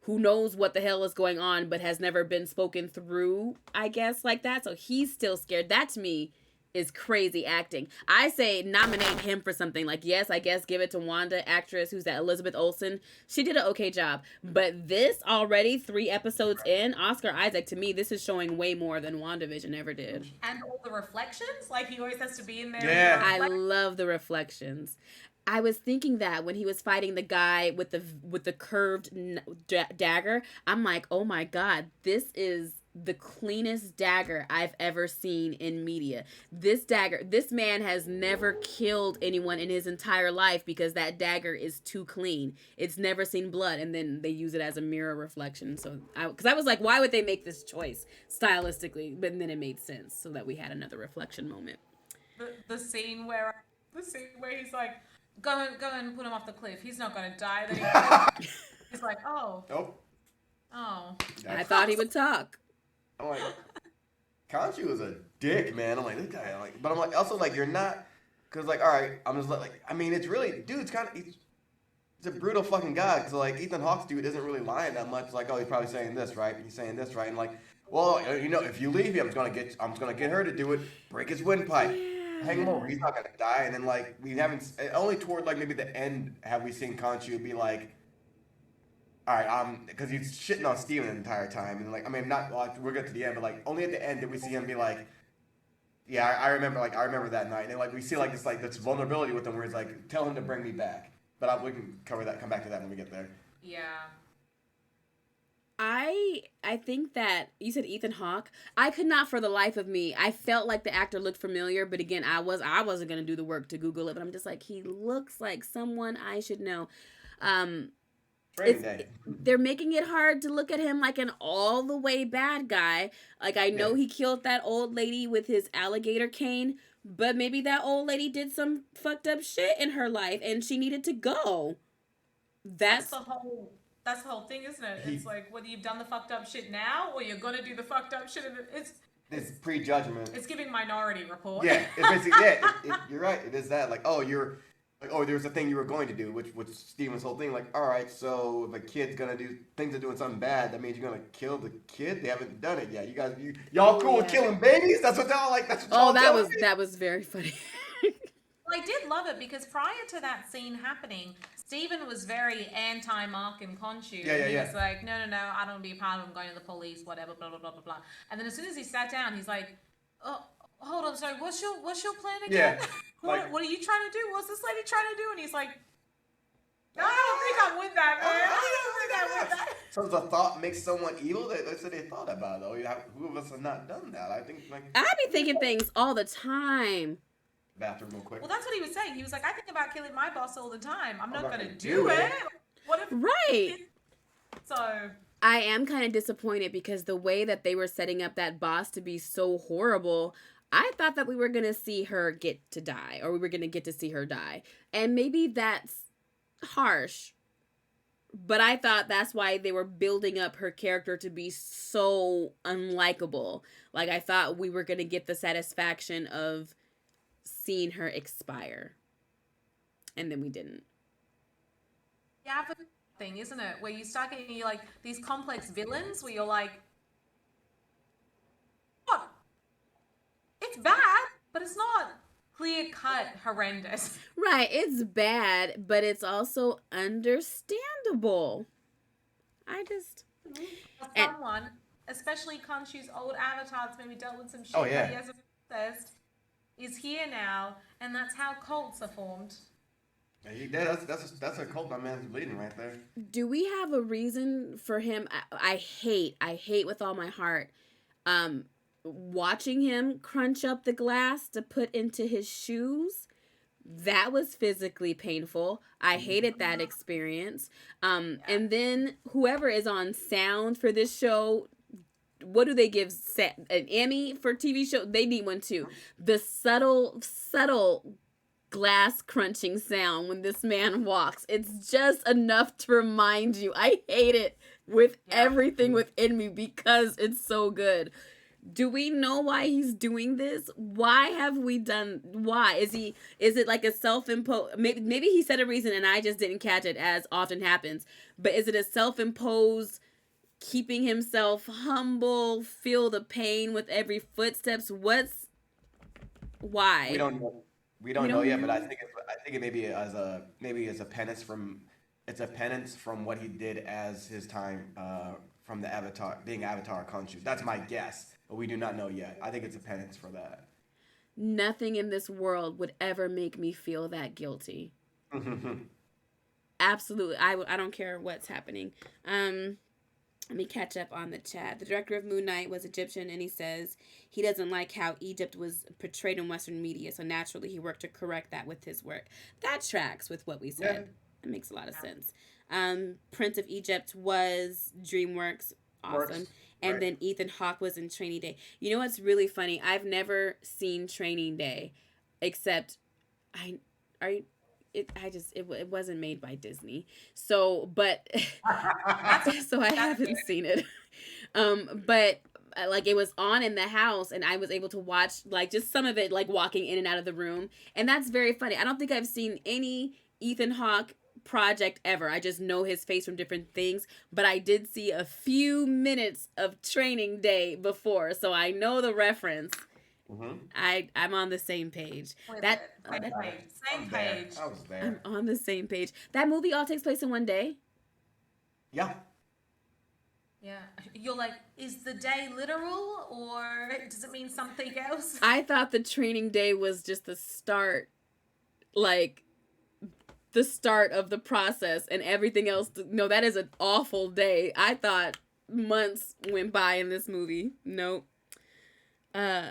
who knows what the hell is going on, but has never been spoken through, I guess, like that. So he's still scared. That to me is crazy acting. I say nominate him for something. Like, yes, I guess give it to Wanda, actress, who's that, Elizabeth Olsen. She did an okay job. But this already, 3 episodes in, Oscar Isaac, to me, this is showing way more than WandaVision ever did. And all the reflections, like he always has to be in there. Yeah. I love the reflections. I was thinking that when he was fighting the guy with the curved dagger, I'm like, oh my God, this is the cleanest dagger I've ever seen in media. This man has never killed anyone in his entire life because that dagger is too clean. It's never seen blood, and then they use it as a mirror reflection. So, because I was like, why would they make this choice stylistically? But then it made sense, so that we had another reflection moment. The scene where he's like, go and put him off the cliff. He's not gonna die. Then he's like, oh. Nope. Oh. I thought he would talk. I'm like, Khonshu is a dick, man. I'm like, this guy, but I'm like, also like, you're not, because like, all right, I'm just like, I mean, it's really, dude's kind of, he's a brutal fucking guy. Because like, Ethan Hawke's dude isn't really lying that much. Like, oh, he's probably saying this, right? He's saying this, right? And like, well, you know, if you leave him, I'm just gonna get her to do it, break his windpipe, hang him over. He's not gonna die. And then like, we haven't, only toward like maybe the end have we seen Khonshu be like, all right, because he's shitting on Steven the entire time, and like, I mean, not well, we'll get to the end, but like, only at the end did we see him be like, yeah, I remember that night, and like we see like this vulnerability with him where he's like, tell him to bring me back, but we can come back to that when we get there. Yeah. I think that you said Ethan Hawke. I could not for the life of me. I felt like the actor looked familiar, but again, I wasn't gonna do the work to Google it. But I'm just like, he looks like someone I should know. Um, Training day. they're making it hard to look at him like an all the way bad guy. Like I know Yeah. he killed that old lady with his alligator cane, but maybe that old lady did some fucked up shit in her life and she needed to go. That's That's the whole. That's the whole thing, isn't it? He It's like whether you've done the fucked up shit now or you're gonna do the fucked up shit. This prejudgment. It's giving Minority Report. Yeah, it's basically you're right. It is that like you're like there's a thing you were going to do, which Steven's whole thing. Like all right, so if a kid's gonna do things are doing something bad, that means you're gonna kill the kid. They haven't done it yet. Y'all cool with killing babies? That's what y'all like. That's what y'all that was very funny. I did love it because prior to that scene happening, Stephen was very anti-Mark and Khonshu. Yeah. He was like, no, I don't want to be a part of them, going to the police, whatever, blah, blah, blah, blah, blah. And then as soon as he sat down, he's like, oh, hold on, sorry, what's your plan again? Yeah, what are you trying to do? What's this lady trying to do? And he's like, no, I don't think I'm with that, man. I don't think I'm with that. So the thought makes someone evil. That's what they thought about though. Who of us have not done that? I think like I be thinking things all the time. bathroom real quick. Well, that's what he was saying. He was like, I think about killing my boss all the time. I'm not going to do it. What if... Right. So... I am kind of disappointed because the way that they were setting up that boss to be so horrible, I thought that we were going to see her get to die, or we were going to get to see her die. And maybe that's harsh, but I thought that's why they were building up her character to be so unlikable. Like, I thought we were going to get the satisfaction of seeing her expire. And then we didn't. Yeah, but thing, isn't it? Where you start getting like these complex villains where you're like, what? It's bad, but it's not clear cut horrendous. Right, it's bad, but it's also understandable. Someone, especially Khonshu's old avatar that's maybe dealt with some shit Oh, yeah. that he hasn't processed, is here now, and that's how cults are formed. Yeah, that's a cult my man's bleeding right there. Do we have a reason for him? I hate with all my heart watching him crunch up the glass to put into his shoes. That was physically painful. I hated that experience. And then whoever is on sound for this show, what do they give an Emmy for TV show? They need one too. The subtle glass crunching sound when this man walks. It's just enough to remind you. I hate it with everything within me because it's so good. Do we know why he's doing this? Why have we done? Why is it like a self-imposed? Maybe he said a reason and I just didn't catch it, as often happens. But is it a self-imposed keeping himself humble, feel the pain with every footsteps? Why? We don't know yet, but I think it may be as a penance from what he did as his time from the being Avatar Khonshu. That's my guess, but we do not know yet. I think it's a penance for that. Nothing in this world would ever make me feel that guilty. Absolutely. I don't care what's happening. Let me catch up on the chat. The director of Moon Knight was Egyptian, and he says he doesn't like how Egypt was portrayed in Western media, so naturally he worked to correct that with his work. That tracks with what we said. It makes a lot of sense. Prince of Egypt was DreamWorks. Awesome. And then Ethan Hawke was in Training Day. You know what's really funny? I've never seen Training Day, except it wasn't made by Disney. So, but so I haven't seen it. But like it was on in the house and I was able to watch like just some of it, like walking in and out of the room. And that's very funny. I don't think I've seen any Ethan Hawke project ever. I just know his face from different things, but I did see a few minutes of Training Day before, so I know the reference. I'm on the same page. Same page. I was there. I'm on the same page. That movie all takes place in one day. Yeah. Yeah. You're like, is the day literal or does it mean something else? I thought the training day was just the start, like the start of the process, and everything else. No, that is an awful day. I thought months went by in this movie. Nope. Uh,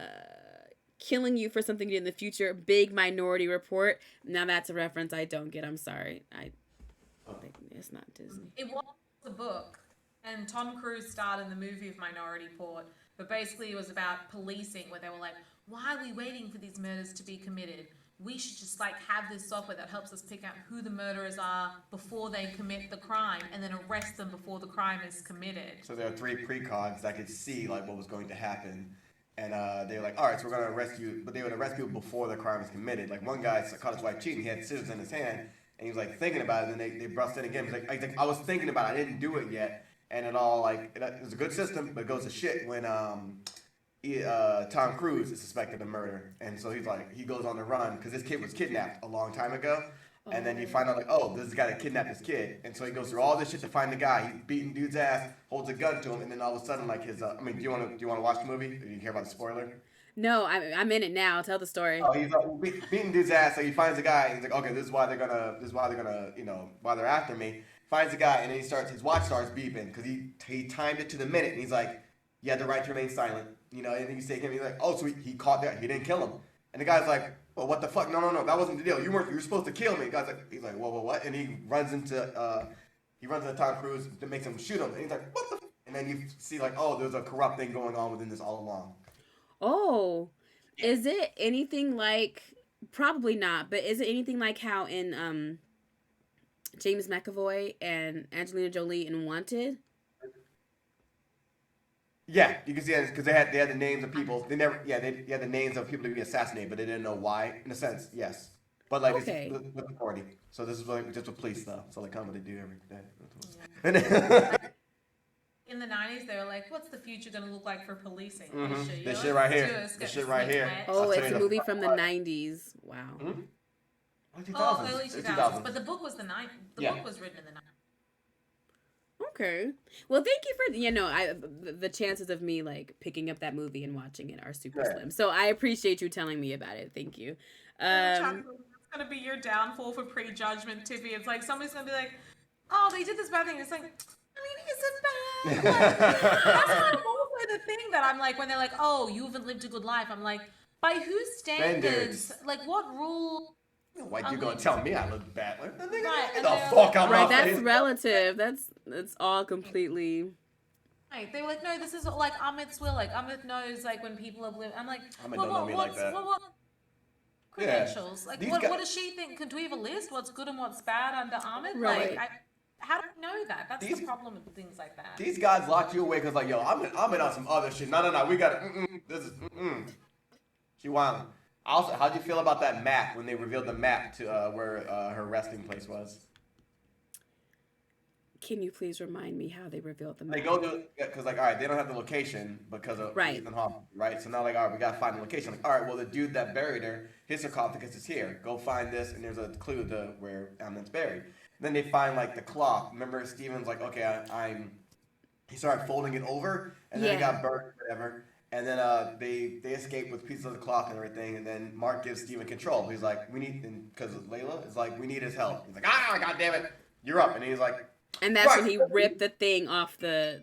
Killing you for something you did in the future. Big Minority Report. Now that's a reference I don't get. I'm sorry. I think it's not Disney. It was the book, and Tom Cruise starred in the movie of Minority Report, but basically it was about policing, where they were like, why are we waiting for these murders to be committed? We should just like have this software that helps us pick out who the murderers are before they commit the crime, and then arrest them before the crime is committed. So there are 3 precogs that could see like what was going to happen. And they were like, all right, so we're going to arrest you. But they would arrest people before the crime is committed. Like one guy caught his wife cheating. He had scissors in his hand. And he was like thinking about it. And then they brushed in again. He's like, I was thinking about it. I didn't do it yet. And it all like, it was a good system, but it goes to shit when Tom Cruise is suspected of murder. And so he's like, he goes on the run because this kid was kidnapped a long time ago. And then you find out like, oh, this guy that kidnapped this kid. And so he goes through all this shit to find the guy. He's beating dude's ass, holds a gun to him, and then all of a sudden like his I mean, do you want to watch the movie? Do you care about the spoiler? No, I'm in it now. Tell the story. Oh, he's like beating dude's ass. So he finds a guy. And he's like, okay, this is why they're gonna, why they're after me. Finds a guy, and then his watch starts beeping because he timed it to the minute. And he's like, you had the right to remain silent. And then you say him, he's like, oh, so he caught that. He didn't kill him. And the guy's like, well, what the fuck? No, that wasn't the deal. You were supposed to kill me. He's like, whoa, what? And he runs into Tom Cruise that makes him shoot him. And he's like, what the? And then you see like, oh, there's a corrupt thing going on within this all along. Oh, is it anything like? Probably not. But is it anything like how in James McAvoy and Angelina Jolie in Wanted? Yeah, you can see that because they had the names of people. They had the names of people to be assassinated, but they didn't know why. In a sense, yes, but like Okay. it's with authority. So this is like just with police stuff. So like, how what they do every day. In the 90s, they were like, what's the future going to look like for policing? Mm-hmm. This shit right here. This shit right here. Oh, it's a movie from the 90s. Wow. Mm-hmm. Oh, early 2000s. But the book was the 90s. The book was written in the 90s. Okay. Well, thank you for the chances of me like picking up that movie and watching it are super slim. So I appreciate you telling me about it. Thank you. It's gonna be your downfall for prejudgment, Tiffie. It's like somebody's gonna be like, "Oh, they did this bad thing." It's like, I mean, is it bad? Like, that's kind of also the thing that I'm like when they're like, "Oh, you haven't lived a good life." I'm like, by whose standards? Like, what rule? Why you gonna tell me I look bad? Like, Right, the fuck I'm right, that's relative. That's all completely. Right, they were like, no, this is like Amit's will. Like Amit knows, like when people have lived. I'm like, Amit don't know me like that. What credentials? Yeah. Like, what does she think? Do we have a list? What's good and what's bad under Amit? Right. Like, how do you know that? That's the problem with things like that. These guys lock you away because like, yo, I'm in on some other shit. No, we got this is She wildin'. Also, how'd you feel about that map when they revealed the map to where her resting place was? Can you please remind me how they revealed the map? They go to because like, all right, they don't have the location because of Ethan Hawke, right? So now like, all right, we gotta find the location. Like, all right, well, the dude that buried her, his sarcophagus is here. Go find this, and there's a clue to where Amit's buried. Then they find like the clock. Remember, Steven's like, okay, he started folding it over, and then it got burned, whatever. And then they escape with pieces of the clock and everything. And then Mark gives Steven control. He's like, we need, because Layla is like, we need his help. He's like, God damn it, you're up. And he's like, and that's when he ripped the thing off the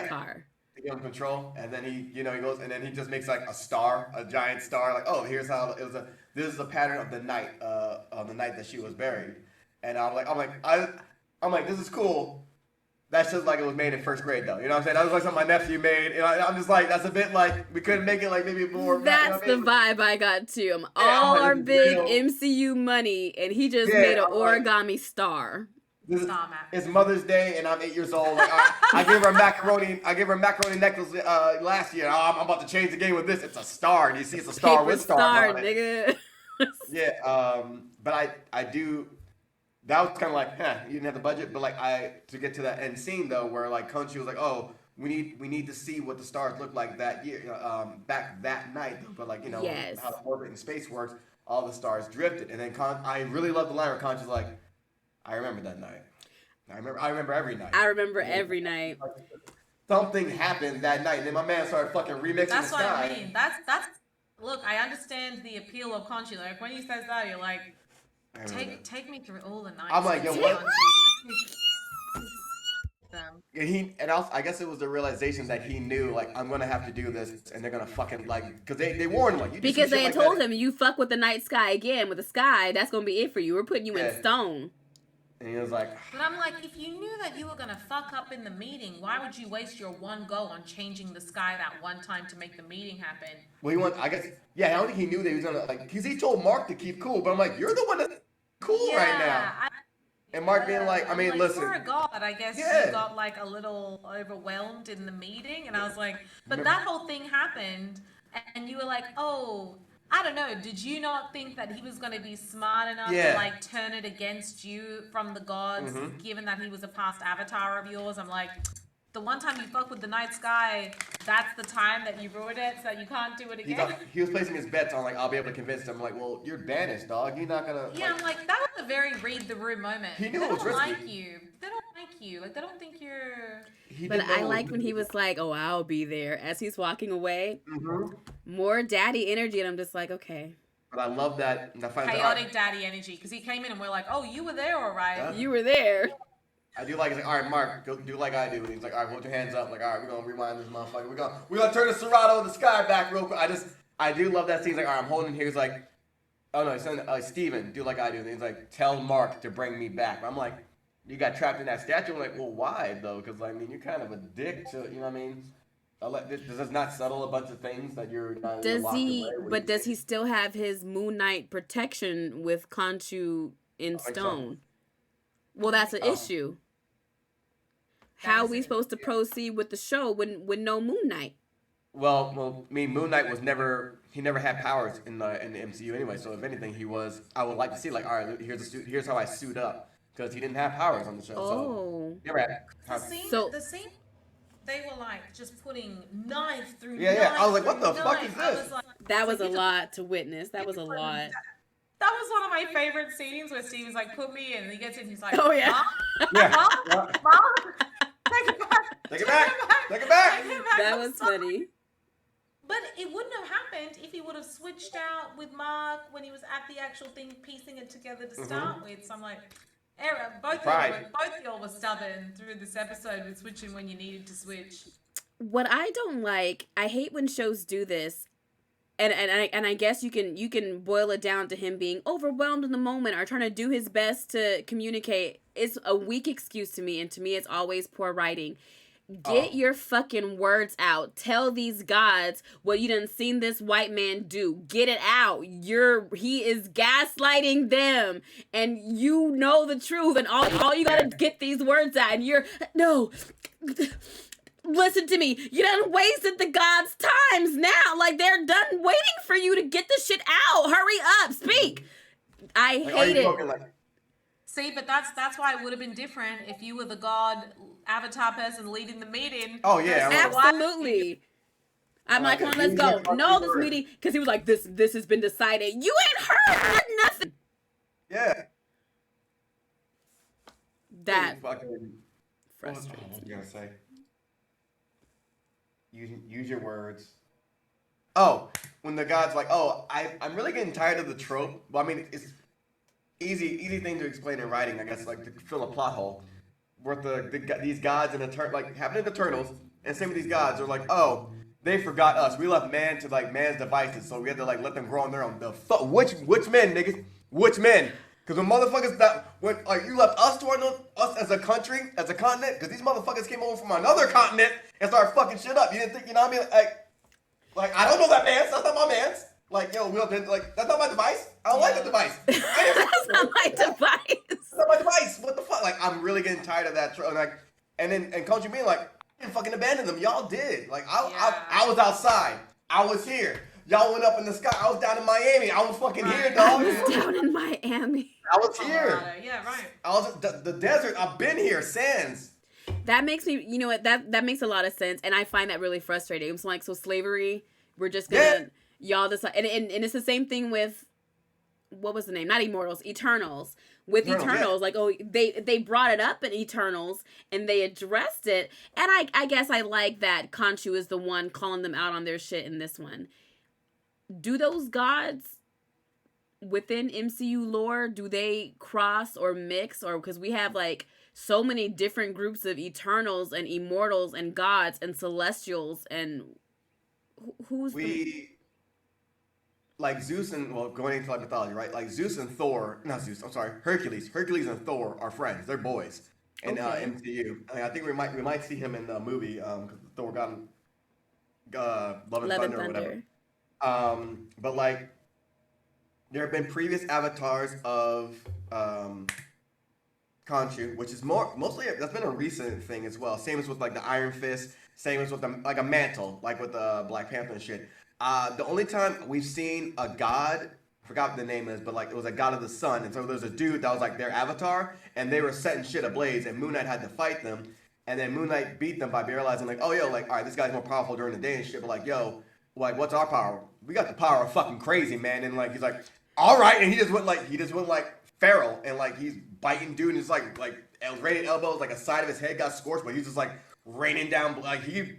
car. They give him control, and then he goes, and then he just makes like a star, a giant star. Like, oh, here's how it was. This is the pattern of the night that she was buried. And I'm like, this is cool. That's just like it was made in first grade, though. You know what I'm saying? That was like something my nephew made. And I'm just like, that's a bit like, we couldn't make it like maybe more. That's the vibe I got too. All our big MCU money, and he just made an origami star. It's Mother's Day, and I'm 8 years old. Like, I gave her a macaroni. I gave her a macaroni necklace last year. I'm about to change the game with this. It's a star. And you see, it's a star with star. Nigga. But I do. That was kind of like, you didn't have the budget, but like to get to that end scene though, where like Khonshu was like, oh, we need to see what the stars look like that year, back that night. But like how the orbit and space works, all the stars drifted, and then I really love the line where Khonshu's like, I remember that night. I remember every night. I remember every night. Something happened that night, and then my man started fucking remixing That's the what sky. I mean. That's. Look, I understand the appeal of Khonshu. Like when he says that, you're like, take me through all the nights. I'm like, yo, what? I guess it was the realization that he knew, like, I'm gonna have to do this, and they're gonna fucking like, because they warned him, like, you do Because some they shit had like told that. him, you fuck with the night sky again, with the sky, that's gonna be it for you. We're putting you in stone. And he was like, But I'm like, if you knew that you were gonna fuck up in the meeting, why would you waste your one go on changing the sky that one time to make the meeting happen? well, I guess, I don't think he knew that he was gonna, like, because he told Mark to keep cool, but I'm like, you're the one that's cool right now. And Mark being like, I mean, like, listen. For a god, I guess you got like a little overwhelmed in the meeting, and I was like, but that whole thing happened, and you were like, oh, I don't know. Did you not think that he was going to be smart enough to like turn it against you from the gods, given that he was a past avatar of yours? I'm like, the one time you fuck with the night sky, that's the time that you ruined it, so that you can't do it again. He was placing his bets on, like, I'll be able to convince him. I'm like, well, you're banished, dog. You're not gonna. Yeah, I'm like, that was a very read the room moment. He knew they it was don't risky. like you. They don't like you. Like, they don't think you're. But I liked when he was like, oh, I'll be there. As he's walking away, more daddy energy, and I'm just like, okay. But I love that. Chaotic daddy energy, because he came in and we're like, oh, you were there, all right. You were there. I do like, it's like, all right, Mark, go do like I do. And he's like, all right, hold your hands up. Like, all right, we're gonna rewind this motherfucker. We're gonna turn the Serato of the sky back real quick. I do love that scene. He's like, all right, I'm holding here. He's like, oh no, he's saying, Steven, do like I do. And he's like, tell Mark to bring me back. I'm like, you got trapped in that statue. I'm like, well, why though? Because I mean, you're kind of a dick to, you know what I mean? Does this not settle a bunch of things that you're not? Does he still have his Moon Knight protection with Khonshu in stone? Well, that's an issue. How are we supposed to proceed with the show with no Moon Knight? Well, I mean, Moon Knight he never had powers in the MCU anyway. So if anything, I would like to see, like, all right, here's how I suit up, because he didn't have powers on the show. So never had powers. The scene, they were like just putting knife through knife. Yeah. I was like, what the fuck is this? That was a lot to witness. That was a lot. That was one of my favorite scenes where Steven's like, put me in, and he gets in, he's like, oh yeah, Mom? Take it back. Take it back. Take it back. That was funny. But it wouldn't have happened if he would have switched out with Mark when he was at the actual thing, piecing it together to start with. So I'm like, Aaron, both of y'all were stubborn through this episode with switching when you needed to switch. What I don't like, I hate when shows do this. And I guess you can boil it down to him being overwhelmed in the moment or trying to do his best to communicate. It's a weak excuse to me, and to me it's always poor writing. Get your fucking words out. Tell these gods what you done seen this white man do. Get it out. He is gaslighting them, and you know the truth, and all you gotta get these words out, and no. Listen to me. You done wasted the gods' times now. Like, they're done waiting for you to get the shit out. Hurry up. Speak. I hate it. See, but that's why it would have been different if you were the god avatar person leading the meeting. Oh, yeah. Absolutely. I'm like, come on, let's go. No, this meeting, because he was like, this has been decided. You ain't heard nothing. Yeah. That frustrates me. What was I going to say? Use your words. Oh, when the god's like, oh, I'm really getting tired of the trope. Well, I mean, it's easy thing to explain in writing, I guess, like to fill a plot hole. Where these gods and like happening in the Eternals, and same with these gods are like, oh, they forgot us. We left man to like man's devices, so we had to like let them grow on their own. Which men, niggas? Which men? Because when motherfuckers you left us to us as a country, as a continent, because these motherfuckers came over from another continent and started fucking shit up. You didn't think, you know what I mean? Like I don't know that man's. That's not my man's. Like, yo, that's not my device. I don't like the device. That's not my device. That's not my device. What the fuck? Like, I'm really getting tired of that. And Khonshu being like, I didn't fucking abandon them. Y'all did. Like, I was outside. I was here. Y'all went up in the sky. I was down in Miami. I was fucking here, dog. I was down in Miami. I was here. Yeah, right. I was the desert. I've been here. Sands. That makes me, you know what? That makes a lot of sense, and I find that really frustrating. It's like, so slavery. We're just gonna y'all decide, and it's the same thing with what was the name? Not Immortals, Eternals. With Eternals, Eternals, like, oh, they brought it up in Eternals and they addressed it. And I guess I like that Khonshu is the one calling them out on their shit in this one. Do those gods within MCU lore, do they cross or mix? Or because we have like so many different groups of Eternals and Immortals and gods and Celestials and who's like Zeus and, well, going into like mythology, right? Like Zeus and Thor, not Zeus, I'm sorry, Hercules. Hercules and Thor are friends. They're boys in MCU. I think we might see him in the movie because Thor got Love and Thunder or whatever. But like there have been previous avatars of Khonshu, which is mostly that's been a recent thing as well. Same as with like the Iron Fist. Same as with like a mantle, like with the Black Panther and shit. The only time we've seen a god, I forgot what the name is, but like it was a god of the sun, and so there's a dude that was like their avatar, and they were setting shit ablaze, and Moon Knight had to fight them, and then Moon Knight beat them by realizing like, oh yo, like all right, this guy's more powerful during the day and shit, but like yo, like what's our power? We got the power of fucking crazy, man, and like he's like, all right, and he just went like feral, and like he's biting dude, and it's like rated elbows, like a side of his head got scorched, but he's just like raining down, like he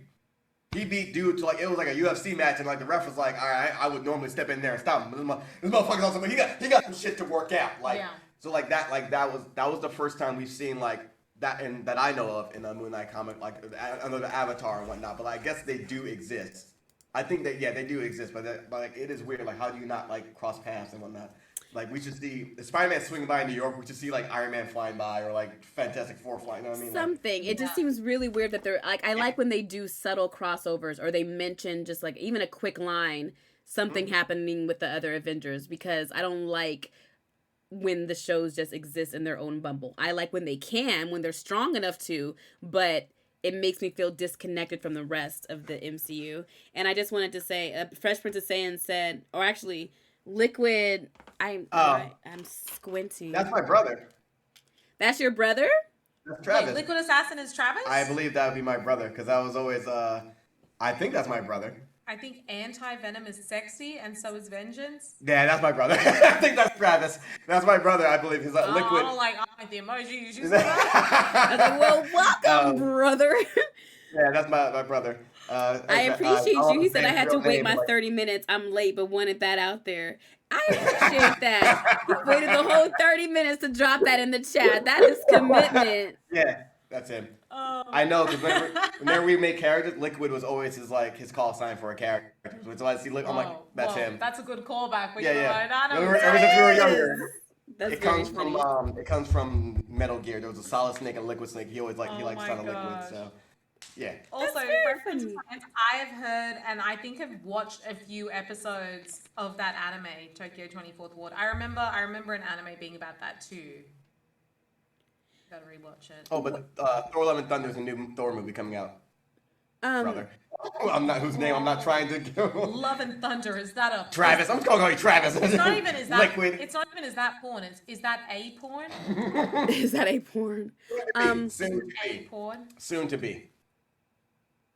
beat dude to like it was like a UFC match, and like the ref was like, all right, I would normally step in there and stop him. This motherfucker's also, but he got some shit to work out. Like so like that was the first time we've seen like that, and that I know of in a Moon Knight comic, like under the Avatar and whatnot. But I guess they do exist. I think that they do exist, but like it is weird. Like how do you not like cross paths and whatnot? Like we should see Spider-Man swinging by in New York. We should see like Iron Man flying by, or like Fantastic Four flying. You know what I mean? Something. Like, it just seems really weird that they're like. I like when they do subtle crossovers, or they mention just like even a quick line, something happening with the other Avengers. Because I don't like when the shows just exist in their own bubble. I like when they can, when they're strong enough to, but it makes me feel disconnected from the rest of the MCU. And I just wanted to say, Fresh Prince of Saiyan said, or actually. Liquid, I'm squinting. That's my brother. That's your brother? That's Travis. Wait, Liquid Assassin is Travis? I believe that would be my brother, because I was always, I think that's my brother. I think Anti-Venom is sexy, and so is Vengeance. Yeah, that's my brother. I think that's Travis. That's my brother, I believe. He's like Liquid. I don't like the emojis. You I was like, well, welcome, brother. Yeah, that's my brother. I appreciate you. He said I had to wait my 30 minutes. I'm late, but wanted that out there. I appreciate that. He waited the whole 30 minutes to drop that in the chat. That is commitment. Yeah, that's him. I know, because whenever we make characters, Liquid was always his call sign for a character. So I see, I'm like, that's him. That's a good callback. Ever since we were younger. That's it comes from Metal Gear. There was a Solid Snake and a Liquid Snake. He always likes Son of Liquid, so yeah. Also, I have heard, and I think I've watched a few episodes of that anime, Tokyo 24th Ward. I remember an anime being about that too. Gotta rewatch it. Oh, but Thor: Love and Thunder is a new Thor movie coming out. Brother. I'm not I'm not trying to go. Love and Thunder, is that a Travis? I'm just gonna call you Travis. It's not even is that Liquid. It's not even is that porn. Is that a porn? Is that a porn? Soon to a be. porn. Soon to be.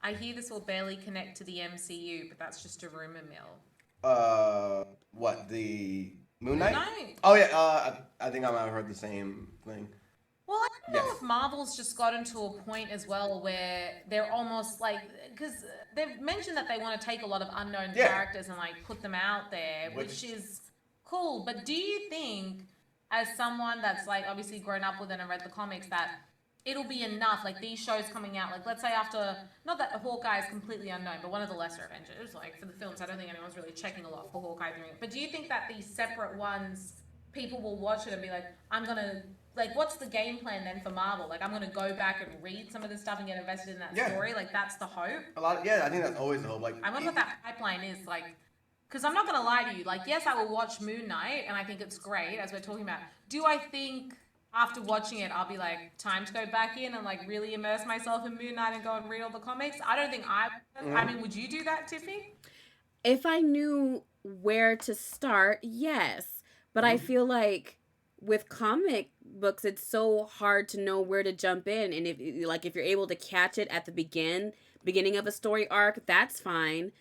I hear this will barely connect to the MCU, but that's just a rumor mill. What, the Moon Knight? Moon Knight. Oh yeah. I think I might have heard the same thing. Well, I don't know if Marvel's just gotten to a point as well where they're almost like, because they've mentioned that they want to take a lot of unknown characters and like put them out there, which is cool. But do you think, as someone that's like obviously grown up with it and read the comics, that it'll be enough, like these shows coming out, like let's say after, not that Hawkeye is completely unknown, but one of the lesser Avengers, like for the films, I don't think anyone's really checking a lot for Hawkeye doing it. But do you think that these separate ones, people will watch it and be like, like, what's the game plan then for Marvel? Like, I'm gonna go back and read some of this stuff and get invested in that story. Like, that's the hope. I think that's always the hope. Like, I wonder what that pipeline is like. Because I'm not gonna lie to you. Like, yes, I will watch Moon Knight, and I think it's great, as we're talking about. Do I think after watching it, I'll be like, time to go back in and like really immerse myself in Moon Knight and go and read all the comics? I don't think I would. I mean, would you do that, Tiffie? If I knew where to start, yes. But I feel like with comic books, it's so hard to know where to jump in, and if you're able to catch it at the beginning of a story arc, that's fine.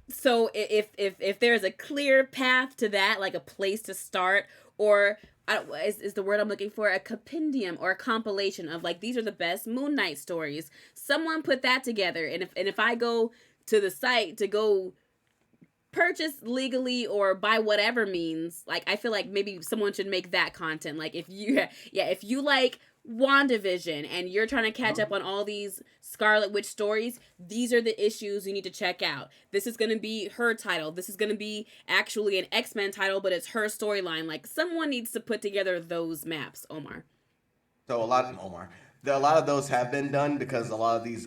So if there's a clear path to that, like a place to start, or is the word I'm looking for a compendium or a compilation of like these are the best Moon Knight stories. Someone put that together, and if I go to the site to go purchase legally or by whatever means, like I feel like maybe someone should make that content. Like if you like WandaVision and you're trying to catch up on all these Scarlet Witch stories, these are the issues you need to check out. This is going to be her title. This is going to be actually an X-Men title, but it's her storyline. Like someone needs to put together those maps, Omar. So a lot of those have been done because a lot of these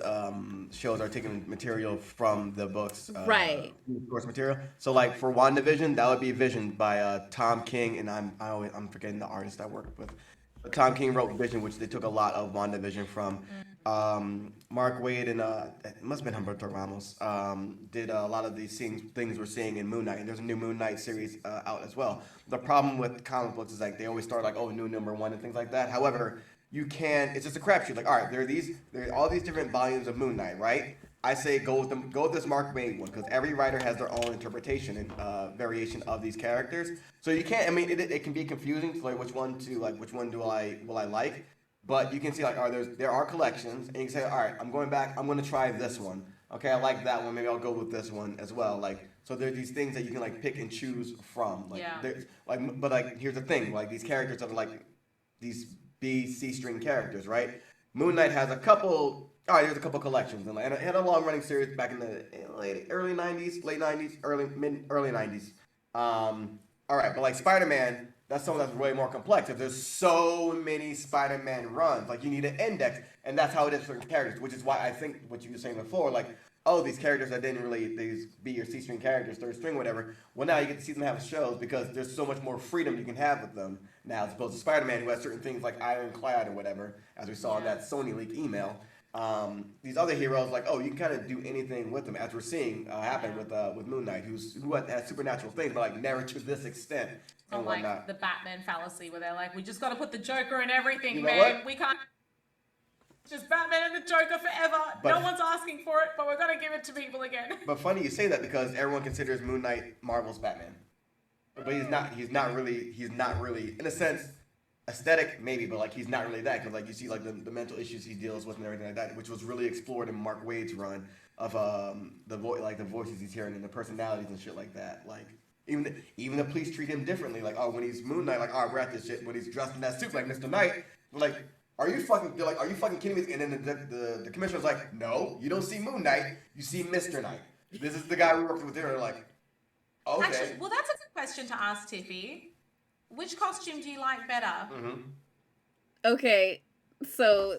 shows are taking material from the books, Right. source material. So like for WandaVision, that would be Vision by Tom King, and I'm forgetting the artist I worked with. But Tom King wrote Vision, which they took a lot of WandaVision from. Mark Waid and it must have been Humberto Ramos did a lot of these things we're seeing in Moon Knight, and there's a new Moon Knight series out as well. The problem with comic books is like they always start like, oh, new number one and things like that. However, you can, it's just a crapshoot. Like, all right, there are all these different volumes of Moon Knight, right? I say go with this Mark Waid one because every writer has their own interpretation and variation of these characters. So you can't. I mean, it can be confusing to like which one will I like. But you can see like, all right, there are collections, and you can say, all right, I'm going back. I'm going to try this one. Okay, I like that one. Maybe I'll go with this one as well. Like, so there are these things that you can like pick and choose from. Like, but like here's the thing. Like these characters are like these B, C string characters, right? Moon Knight has a couple. All right, there's a couple collections and a long running series back in the early '90s, late '90s, early '90s. All right, but like Spider-Man, that's something that's way more complex. If there's so many Spider-Man runs, like you need an index, and that's how it is for characters. Which is why I think what you were saying before, like, oh, these characters that didn't really these B or C string characters, third string, whatever. Well, now you get to see them have shows because there's so much more freedom you can have with them now, as opposed to Spider-Man, who has certain things like Ironclad or whatever, as we saw in that Sony leak email. These other heroes, like, oh, you can kind of do anything with them, as we're seeing happen with Moon Knight, who has supernatural things, but like never to this extent. And like whatnot. The Batman fallacy, where they're like, we just got to put the Joker in everything, you know man. What? We can't just Batman and the Joker forever. No one's asking for it, but we're gonna give it to people again. But funny you say that because everyone considers Moon Knight Marvel's Batman, but he's not. He's not really, in a sense. Aesthetic maybe, but like he's not really that because like you see like the mental issues he deals with and everything like that, which was really explored in Mark Waid's run of the voices he's hearing and the personalities and shit like that. Like even the police treat him differently. Like, oh, when he's Moon Knight, like, oh, we're at this shit. When he's dressed in that suit like Mr. Knight, we're like, are you fucking kidding me? And then the commissioner's like, no, you don't see Moon Knight, you see Mr. Knight. This is the guy we worked with there. Like, okay. Actually, well, that's a good question to ask Tiffie. Which costume do you like better? Mm-hmm. Okay, so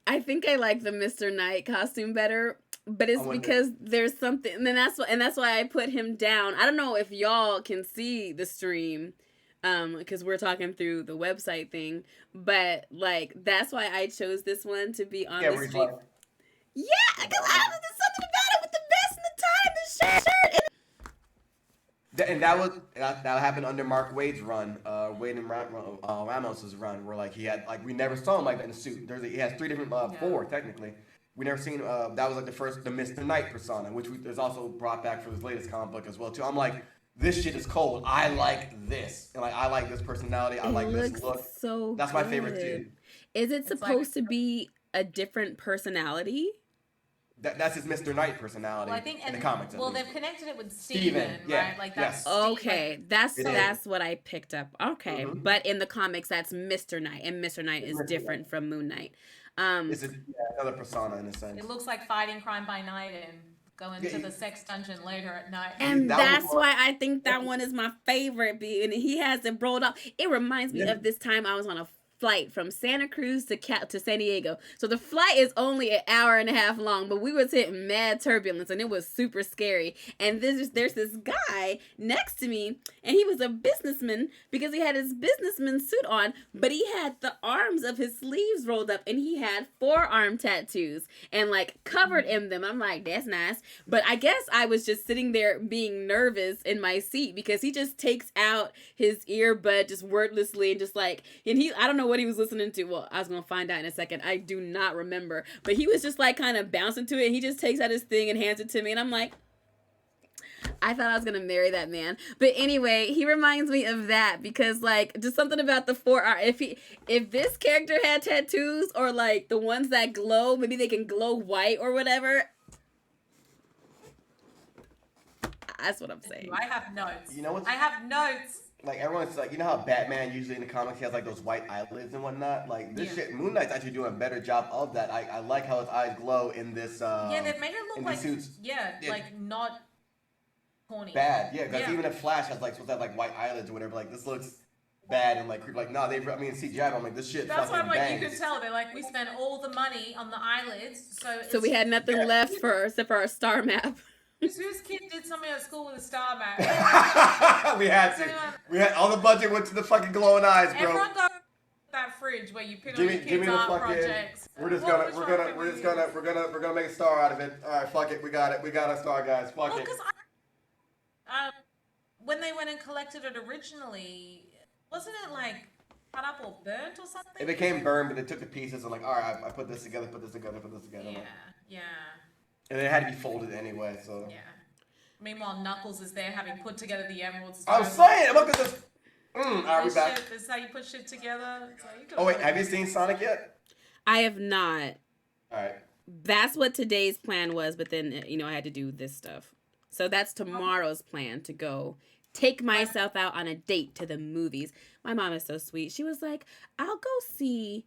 I think I like the Mr. Knight costume better, but it's because there's something, and that's why I put him down. I don't know if y'all can see the stream, because we're talking through the website thing, but like that's why I chose this one to be on the stream. Yeah, because there's something about it with the vest and the tie and the shirt. And that happened under Mark Waid's run, Waid and Ramos's run, where like he had like we never saw him like that in a suit. He has three different four technically. We never seen that was like the Mr. Knight persona, which there's also brought back for his latest comic book as well too. I'm like, this shit is cold. I like this, and like I like this personality. I like this look. So that's my favorite too. Is it supposed to be a different personality? That's his Mr. Knight personality. Well, I think in the comics. Well, they've connected it with Steven, right? Like that's okay. That's what I picked up. Okay, but in the comics, that's Mr. Knight, and Mr. Knight is different from Moon Knight. It's another persona in a sense. It looks like fighting crime by night and going to the sex dungeon later at night. And that's why I think that one is my favorite. And he has it rolled up. It reminds me of this time I was on a flight from Santa Cruz to San Diego. So the flight is only an hour and a half long, but we was hitting mad turbulence and it was super scary. And there's this guy next to me, and he was a businessman because he had his businessman suit on, but he had the arms of his sleeves rolled up and he had forearm tattoos and like covered in them. I'm like, that's nice. But I guess I was just sitting there being nervous in my seat because he just takes out his earbud just wordlessly and just like, and I don't know what he was listening to. Well, I was gonna find out in a second. I do not remember, but he was just like kind of bouncing to it. He just takes out his thing and hands it to me, and I'm like, I thought I was gonna marry that man, but anyway, he reminds me of that because like just something about the forearm. If this character had tattoos or like the ones that glow, maybe they can glow white or whatever. That's what I'm saying. I have notes. You know what's I have notes. like everyone's like, you know how Batman usually in the comics he has like those white eyelids and whatnot. Like this shit, Moon Knight's actually doing a better job of that. I like how his eyes glow in this. Yeah, they've made it look like suits. like not corny. Bad, yeah. Because even if Flash has like supposed to have like white eyelids or whatever, like this looks bad and like creepy. Like no, CGI. I'm like this shit. That's why I'm like bangs. you can tell they're like we spent all the money on the eyelids, so we had nothing left except for our star map. Whose kid did something at school with a star map? We had to. We had all the budget went to the fucking glowing eyes, bro. Everyone go that fridge where you put on your kids' art projects. We're gonna make a star out of it. All right, fuck it. We got it. We got a star, guys. Fuck it. When they went and collected it originally, wasn't it like cut up or burnt or something? It became burned, but they took the pieces and like, all right, I put this together. Yeah. And it had to be folded anyway, so. Yeah. Meanwhile, Knuckles is there having put together the emeralds. I'm saying, look at this. Are we back? This is how you put shit together. Oh wait, have you seen Sonic yet? I have not. All right. That's what today's plan was, but then I had to do this stuff. So that's tomorrow's plan, to go take myself out on a date to the movies. My mom is so sweet. She was like, "I'll go see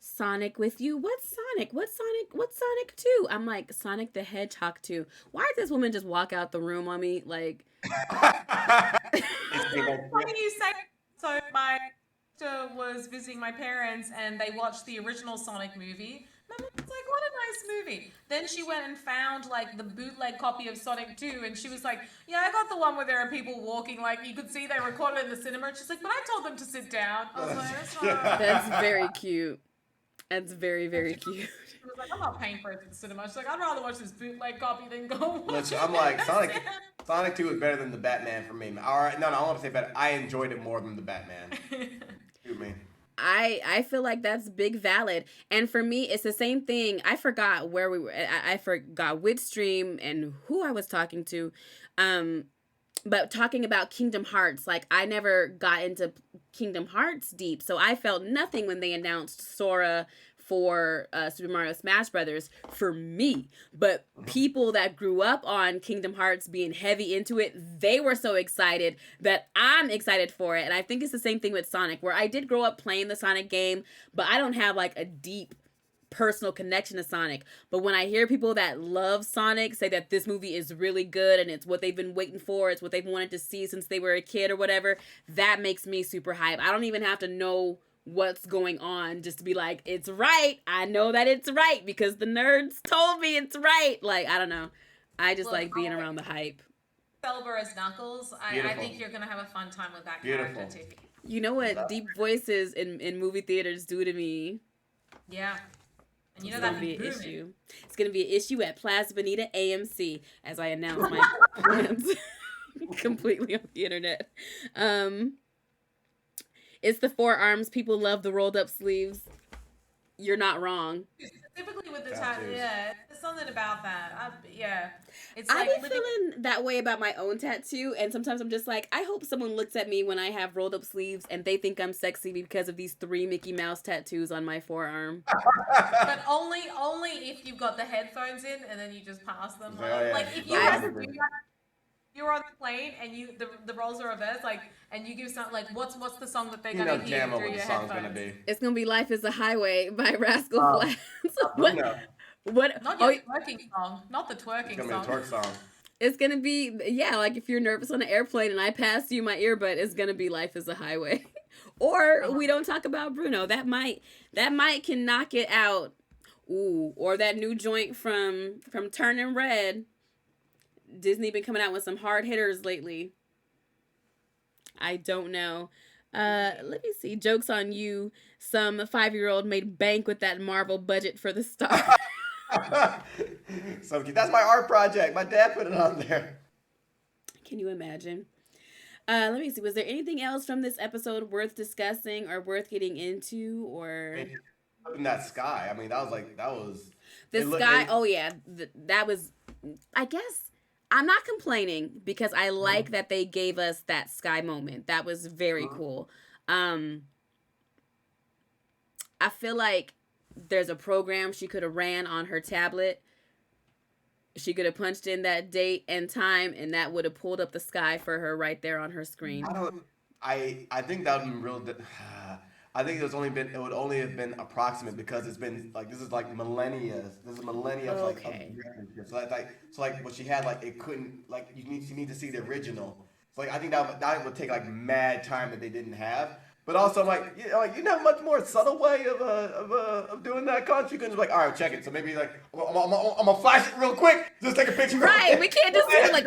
Sonic with you." What's Sonic? What's Sonic 2? I'm like, Sonic the Hedgehog 2. Why did this woman just walk out the room on me? Like, funny you say. So my sister was visiting my parents and they watched the original Sonic movie. And I was like, what a nice movie. Then she went and found like the bootleg copy of Sonic 2 and she was like, yeah, I got the one where there are people walking, like you could see they recorded it in the cinema. And she's like, but I told them to sit down. I was like, that's not... That's very cute. That's very, very cute. She was like, I'm not paying for it at the cinema. She's like, I'd rather watch this bootleg copy than go watch Listen, it. I'm like, Sonic 2 is better than the Batman for me. All right, no, I want to say better. I enjoyed it more than the Batman. Shoot me. I feel like that's big valid. And for me, it's the same thing. I forgot where we were. I forgot which stream and who I was talking to. But talking about Kingdom Hearts, like I never got into Kingdom Hearts deep. So I felt nothing when they announced Sora for Super Mario Smash Brothers for me. But people that grew up on Kingdom Hearts being heavy into it, they were so excited that I'm excited for it. And I think it's the same thing with Sonic, where I did grow up playing the Sonic game, but I don't have like a deep personal connection to Sonic. But when I hear people that love Sonic say that this movie is really good and it's what they've been waiting for, it's what they've wanted to see since they were a kid or whatever, that makes me super hype. I don't even have to know what's going on just to be like, it's right. I know that it's right because the nerds told me it's right. Like, I don't know. I just like being around the hype. Selber as Knuckles, I think you're going to have a fun time with that character, Tiffie. You know what deep voices in movie theaters do to me? Yeah. And you know it's gonna be an issue. It's gonna be an issue at Plaza Bonita AMC as I announce my plans completely on the internet. It's the forearms. People love the rolled up sleeves. You're not wrong. Specifically with the tattoo, yeah. There's something about that. It's like I be living... feeling that way about my own tattoo, and sometimes I'm just like, I hope someone looks at me when I have rolled up sleeves and they think I'm sexy because of these 3 Mickey Mouse tattoos on my forearm. But only if you've got the headphones in and then you just pass them. Like if you're on the plane and the roles are reversed, like, and you give something like, what's the song that they're gonna hear through your headphones? Gonna be. It's gonna be "Life Is a Highway" by Rascal Flatts. What? No. What? Not your twerking song. Not the twerking song. It's song. gonna be a twerk song. It's gonna be like if you're nervous on an airplane and I pass you my earbud, it's gonna be "Life Is a Highway," or we don't talk about Bruno. That might can knock it out. Ooh, or that new joint from Turning Red. Disney been coming out with some hard hitters lately. I don't know. Let me see. Joke's on you. Some 5-year-old made bank with that Marvel budget for the star. So cute. That's my art project. My dad put it on there. Can you imagine? Let me see. Was there anything else from this episode worth discussing or worth getting into? Or in that sky. I mean, that was the sky. Oh yeah, that was. I guess I'm not complaining because I like that they gave us that sky moment. That was very cool. I feel like there's a program she could have ran on her tablet. She could have punched in that date and time, and that would have pulled up the sky for her right there on her screen. I don't. I think that would have been real. I think it would only have been approximate because it's been like this is like millennia. This is millennia of like of Okay. records. So like what she had like it couldn't like you need to see the original. So like I think that would take like mad time that they didn't have. But also like you know much more subtle way of doing that. Khonshu you can just be like all right check it. So maybe like I'm gonna flash it real quick. Just take a picture. Right, we can't just say like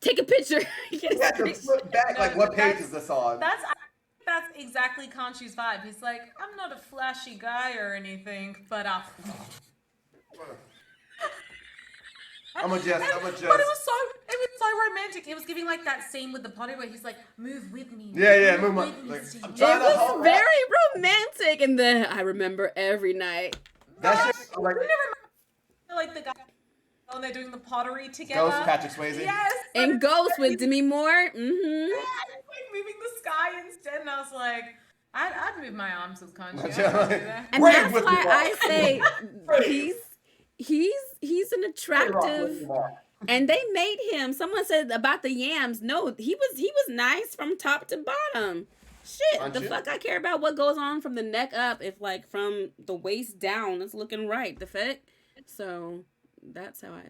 take a picture. You have to flip back like what page is this on? That's exactly Khonshu's vibe. He's like, I'm not a flashy guy or anything, but I'm a just. But it was so romantic. It was giving like that scene with the potty where he's like, move with me. Yeah, move with on. me, Like, Steve." I'm It trying to was hold very romantic, and then I remember every night. that shit. Like, You never like the guy when they're doing the pottery together. Ghost Patrick Swayze. Yes. And Ghost with Demi Moore. Yeah, like moving the sky instead, and I was like, I'd move my arms with Khonshu. I'd do that. And Rave that's with why me, I say Rave. he's an attractive, and they made him. Someone said about the yams. No, he was nice from top to bottom. Shit, the fuck I care about what goes on from the neck up if like from the waist down it's looking right. The fuck. So that's how I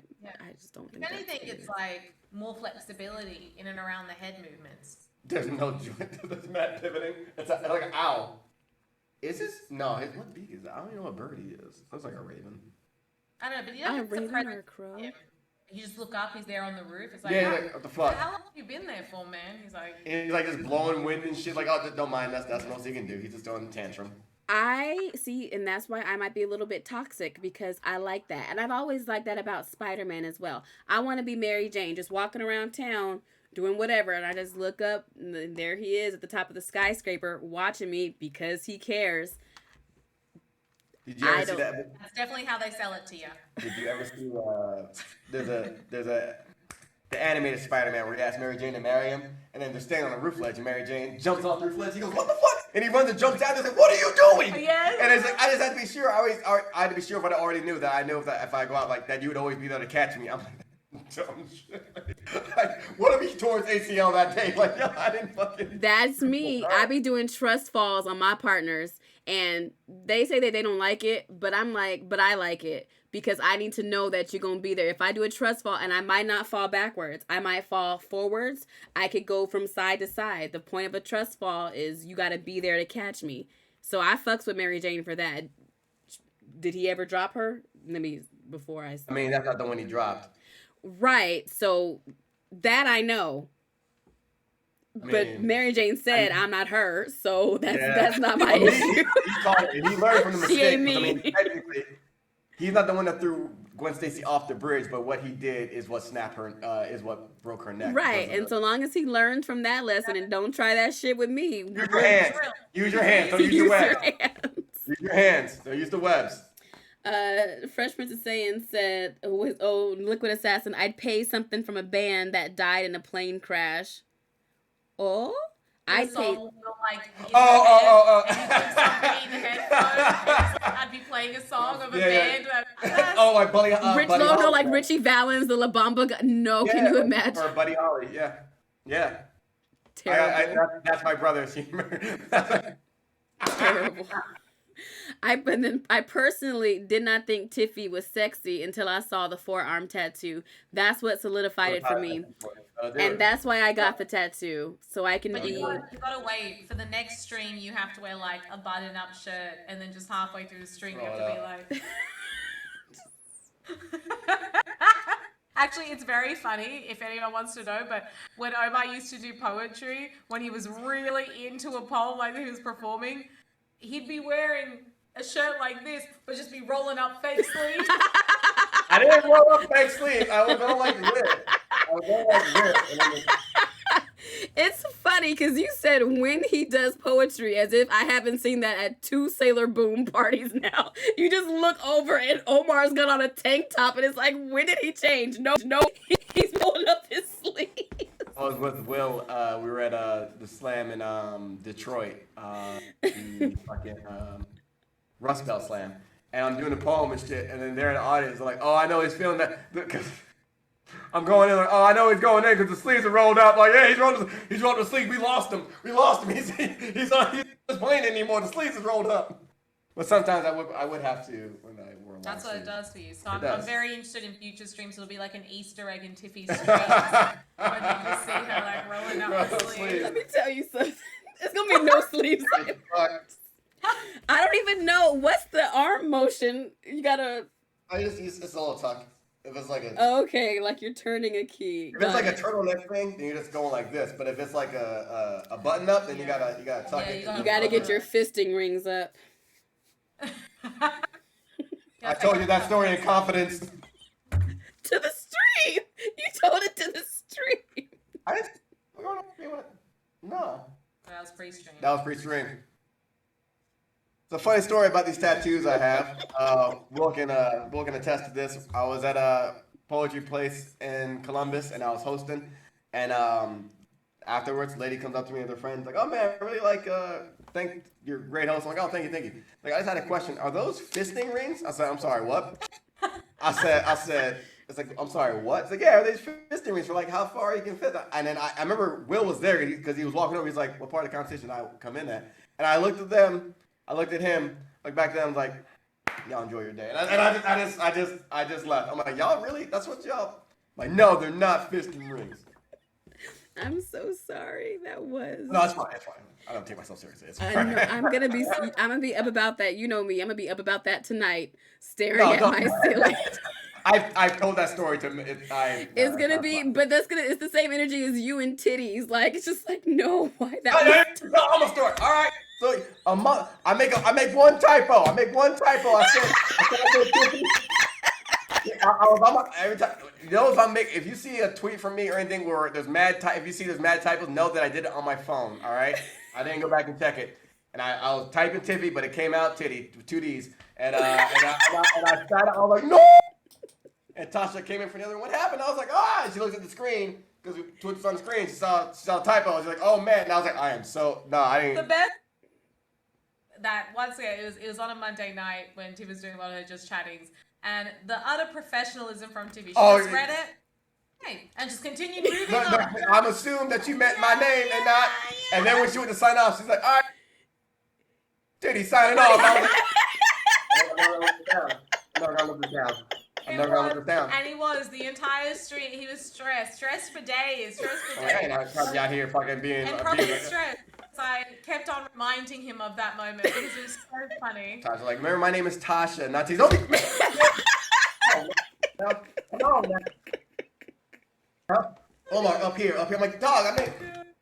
just don't think. If anything, it's like more flexibility in and around the head movements. There's no joint. There's mad pivoting. It's like an owl. Is this? No. What beak is that? I don't even know what bird he is. Looks like a raven. I don't know, but you A know, it's a raven or a predator. crow? You just look up, he's there on the roof. It's like, Yeah, how, like, what the fuck? how long have you been there for, man? He's like, And he's like just blowing wind and shit. Like, oh, don't mind. That's the most he can do. He's just throwing a tantrum. I see, and that's why I might be a little bit toxic because I like that. And I've always liked that about Spider-Man as well. I want to be Mary Jane, just walking around town, doing whatever, and I just look up, and there he is at the top of the skyscraper watching me because he cares. Did you ever I see don't- that? that's definitely how they sell it to you. Did you ever see? There's a the animated Spider-Man where he asks Mary Jane to marry him, and then they're standing on a roof ledge, and Mary Jane jumps off the roof ledge. He goes, "What the fuck?" And he runs and jumps out. He's like, "What are you doing?" Yes. And it's like I just had to be sure. I had to be sure, but I already knew that. I knew that if I go out like that, you would always be there to catch me. I'm like, dumb shit. Like, what if he tore his ACL that day? Like, yo, I didn't fucking. That's me. I be doing trust falls on my partners, and they say that they don't like it, but I'm like, but I like it because I need to know that you're gonna be there. If I do a trust fall, and I might not fall backwards, I might fall forwards. I could go from side to side. The point of a trust fall is you got to be there to catch me. So I fucks with Mary Jane for that. Did he ever drop her? Let me before I. I mean, that's not the one he dropped. Right. So that I know. But mean, Mary Jane said I'm not her, so Yeah. that's not my He issue. he learned from the She mistake. ain't I me. mean, technically, he's not the one that threw Gwen Stacy off the bridge, but what he did is what snapped her, is what broke her neck. Right. because of And so long as he learns from that lesson and don't try that shit with me. Use your hands. Use your hands. Don't use your webs. hands. Use your hands. Don't use the webs. Fresh Prince is saying said, oh, Liquid Assassin, I'd pay something from a band that died in a plane crash. Oh? I'd The pay. song will, like, in Oh. the head, and you put something in the headphones. I'd be playing a song of a Yeah, yeah. band. Like, Oh, like Buddy. Rich Buddy Low, no, Holly. like Richie Valens, the La Bamba guy. No, can you imagine? Or Buddy Holly. Yeah. Yeah. Terrible. That's my brother's humor. Terrible. I personally did not think Tiffie was sexy until I saw the forearm tattoo. That's what solidified it for me. And that's why I got the tattoo. So I can but be. you gotta wait for the next stream. You have to wear like a button-up shirt, and then just halfway through the stream, you have to be like. Actually, it's very funny if anyone wants to know. But when Omar used to do poetry, when he was really into a poem like he was performing, he'd be wearing a shirt like this, but just be rolling up fake sleeves. I didn't roll up fake sleeves. I was going like this. I was going like this. It's funny funny because you said when he does poetry, as if I haven't seen that at 2 Sailor Boom parties now. You just look over and Omar's got on a tank top and it's like, when did he change? No, he's pulling up his sleeve. I was with Will. We were at the Slam in Detroit, the fucking Rust Belt Slam, and I'm doing a poem and shit, and then they're in the audience. They're like, "Oh, I know he's feeling that." Because I'm going in like, "Oh, I know he's going in because the sleeves are rolled up." Like, yeah, he's rolled the sleeves. We lost him. He's not playing anymore. The sleeves is rolled up. But sometimes I would have to when I wore a lot That's of what it sleeves. does for you. So I'm very interested in future streams. It'll be like an Easter egg in Tiffie's streams. When you just see her like rolling up her sleeves. Let me tell you something. There's gonna be no sleeves. I don't even know what's the arm motion. You gotta. It's a little tuck. If it's like okay, like you're turning a key. If it's like a turtleneck thing, then you're just going like this. But if it's like a button up, then you gotta tuck it. You gotta get your fisting rings up. I told you that story in confidence. To the stream. You told it to the stream. I didn't. No. That was pre-stream. That was pre-stream. It's a funny story about these tattoos I have. Will can attest to this. I was at a poetry place in Columbus, and I was hosting. And afterwards, a lady comes up to me and their friends like, "Oh man, I really think you're a great host." I'm like, "Oh, thank you." Like, I just had a question. Are those fisting rings? I said, "I'm sorry, what?" I said, it's like, "I'm sorry, what?" It's like, "Yeah, are these fisting rings for like how far you can fit?" And then I remember Will was there because he was walking over. He's like, "What part of the conversation I come in at?" And I looked at them. I looked at him. Like back then, I was like, "Y'all enjoy your day." And I just left. I'm like, "Y'all really? That's what y'all?" I'm like, "No, they're not fisting rings." I'm so sorry. That was. No, it's fine. It's fine. I don't take myself seriously. It's fine. I'm gonna be up about that. You know me. I'm gonna be up about that tonight, staring at my ceiling. I've told that story to me. It's gonna be, but it's the same energy as you and titties. Like it's just like no, why that? I'm a story. All right. So I make one typo. I said every time. You know, if you see a tweet from me or anything where there's if you see there's mad typos, know that I did it on my phone. All right. I didn't go back and check it. And I was typing Tiffie, but it came out titty with 2 D's. And I started. I was like, no. And Tasha came in for the other one. What happened? I was like, ah. And she looked at the screen because we twitched on the screen. She saw a typo. She's like, oh man. And I was like, I didn't. The best. That once again, it was on a Monday night when Tiffy was doing a lot of her just chattings, and the utter professionalism from Tiffy. She just read it, and just continued moving on. I'm assumed that you meant my name and not. And then when she went to sign off, she's like, all right, Titty signing off. I'm never gonna look this down. And he was the entire street. He was stressed for days. And I was probably out here fucking being. And probably stressed. So I kept on reminding him of that moment because it was so funny. Tasha, like, remember my name is Tasha, not T. No. Omar, up here. I'm like, dog, I mean.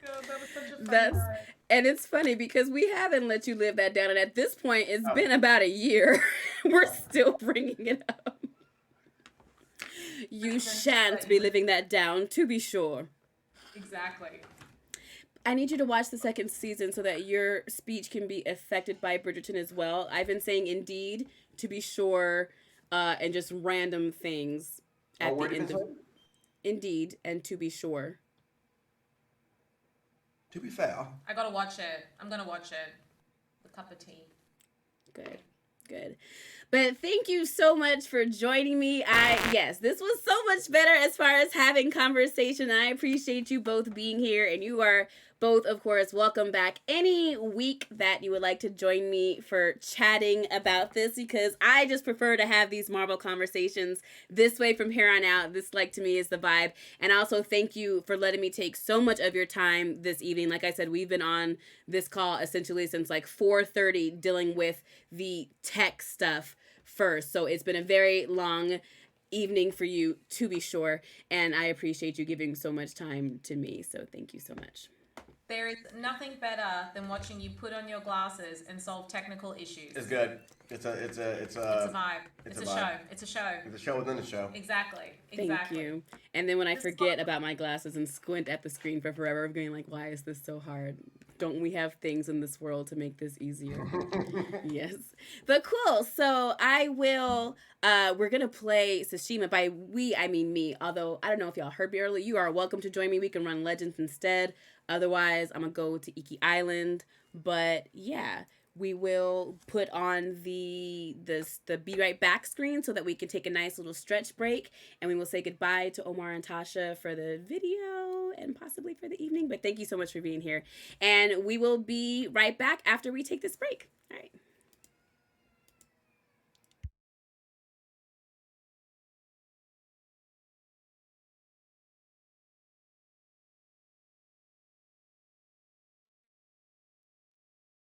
God, that was such a funny night. And it's funny because we haven't let you live that down. And at this point, it's been about a year. We're still bringing it up. You shan't be living that down, to be sure. Exactly. I need you to watch the second season so that your speech can be affected by Bridgerton as well. I've been saying indeed, to be sure, and just random things at the end of indeed and to be sure. To be fair, I gotta watch it. I'm gonna watch it. With a cup of tea. Good. But thank you so much for joining me. Yes, this was so much better as far as having conversation. I appreciate you both being here, and you are both, of course, welcome back any week that you would like to join me for chatting about this, because I just prefer to have these Marvel conversations this way from here on out. This, like, to me is the vibe. And also thank you for letting me take so much of your time this evening. Like I said, we've been on this call essentially since like 4:30 dealing with the tech stuff first. So it's been a very long evening for you, to be sure. And I appreciate you giving so much time to me. So thank you so much. There is nothing better than watching you put on your glasses and solve technical issues. It's good. It's a vibe. It's a vibe. It's a show. It's a show. It's a show within a show. Exactly. Thank Exactly. you. And then when I It's forget about my glasses and squint at the screen for forever, I'm going like, why is this so hard? Don't we have things in this world to make this easier? Yes. But cool. So I will we're gonna play Tsushima. By we I mean me. Although I don't know if y'all heard me earlier. You are welcome to join me. We can run Legends instead. Otherwise, I'm gonna go to Iki Island. But yeah, we will put on the be right back screen so that we can take a nice little stretch break, and we will say goodbye to Omar and Tasha for the video and possibly for the evening. But thank you so much for being here, and we will be right back after we take this break. All right.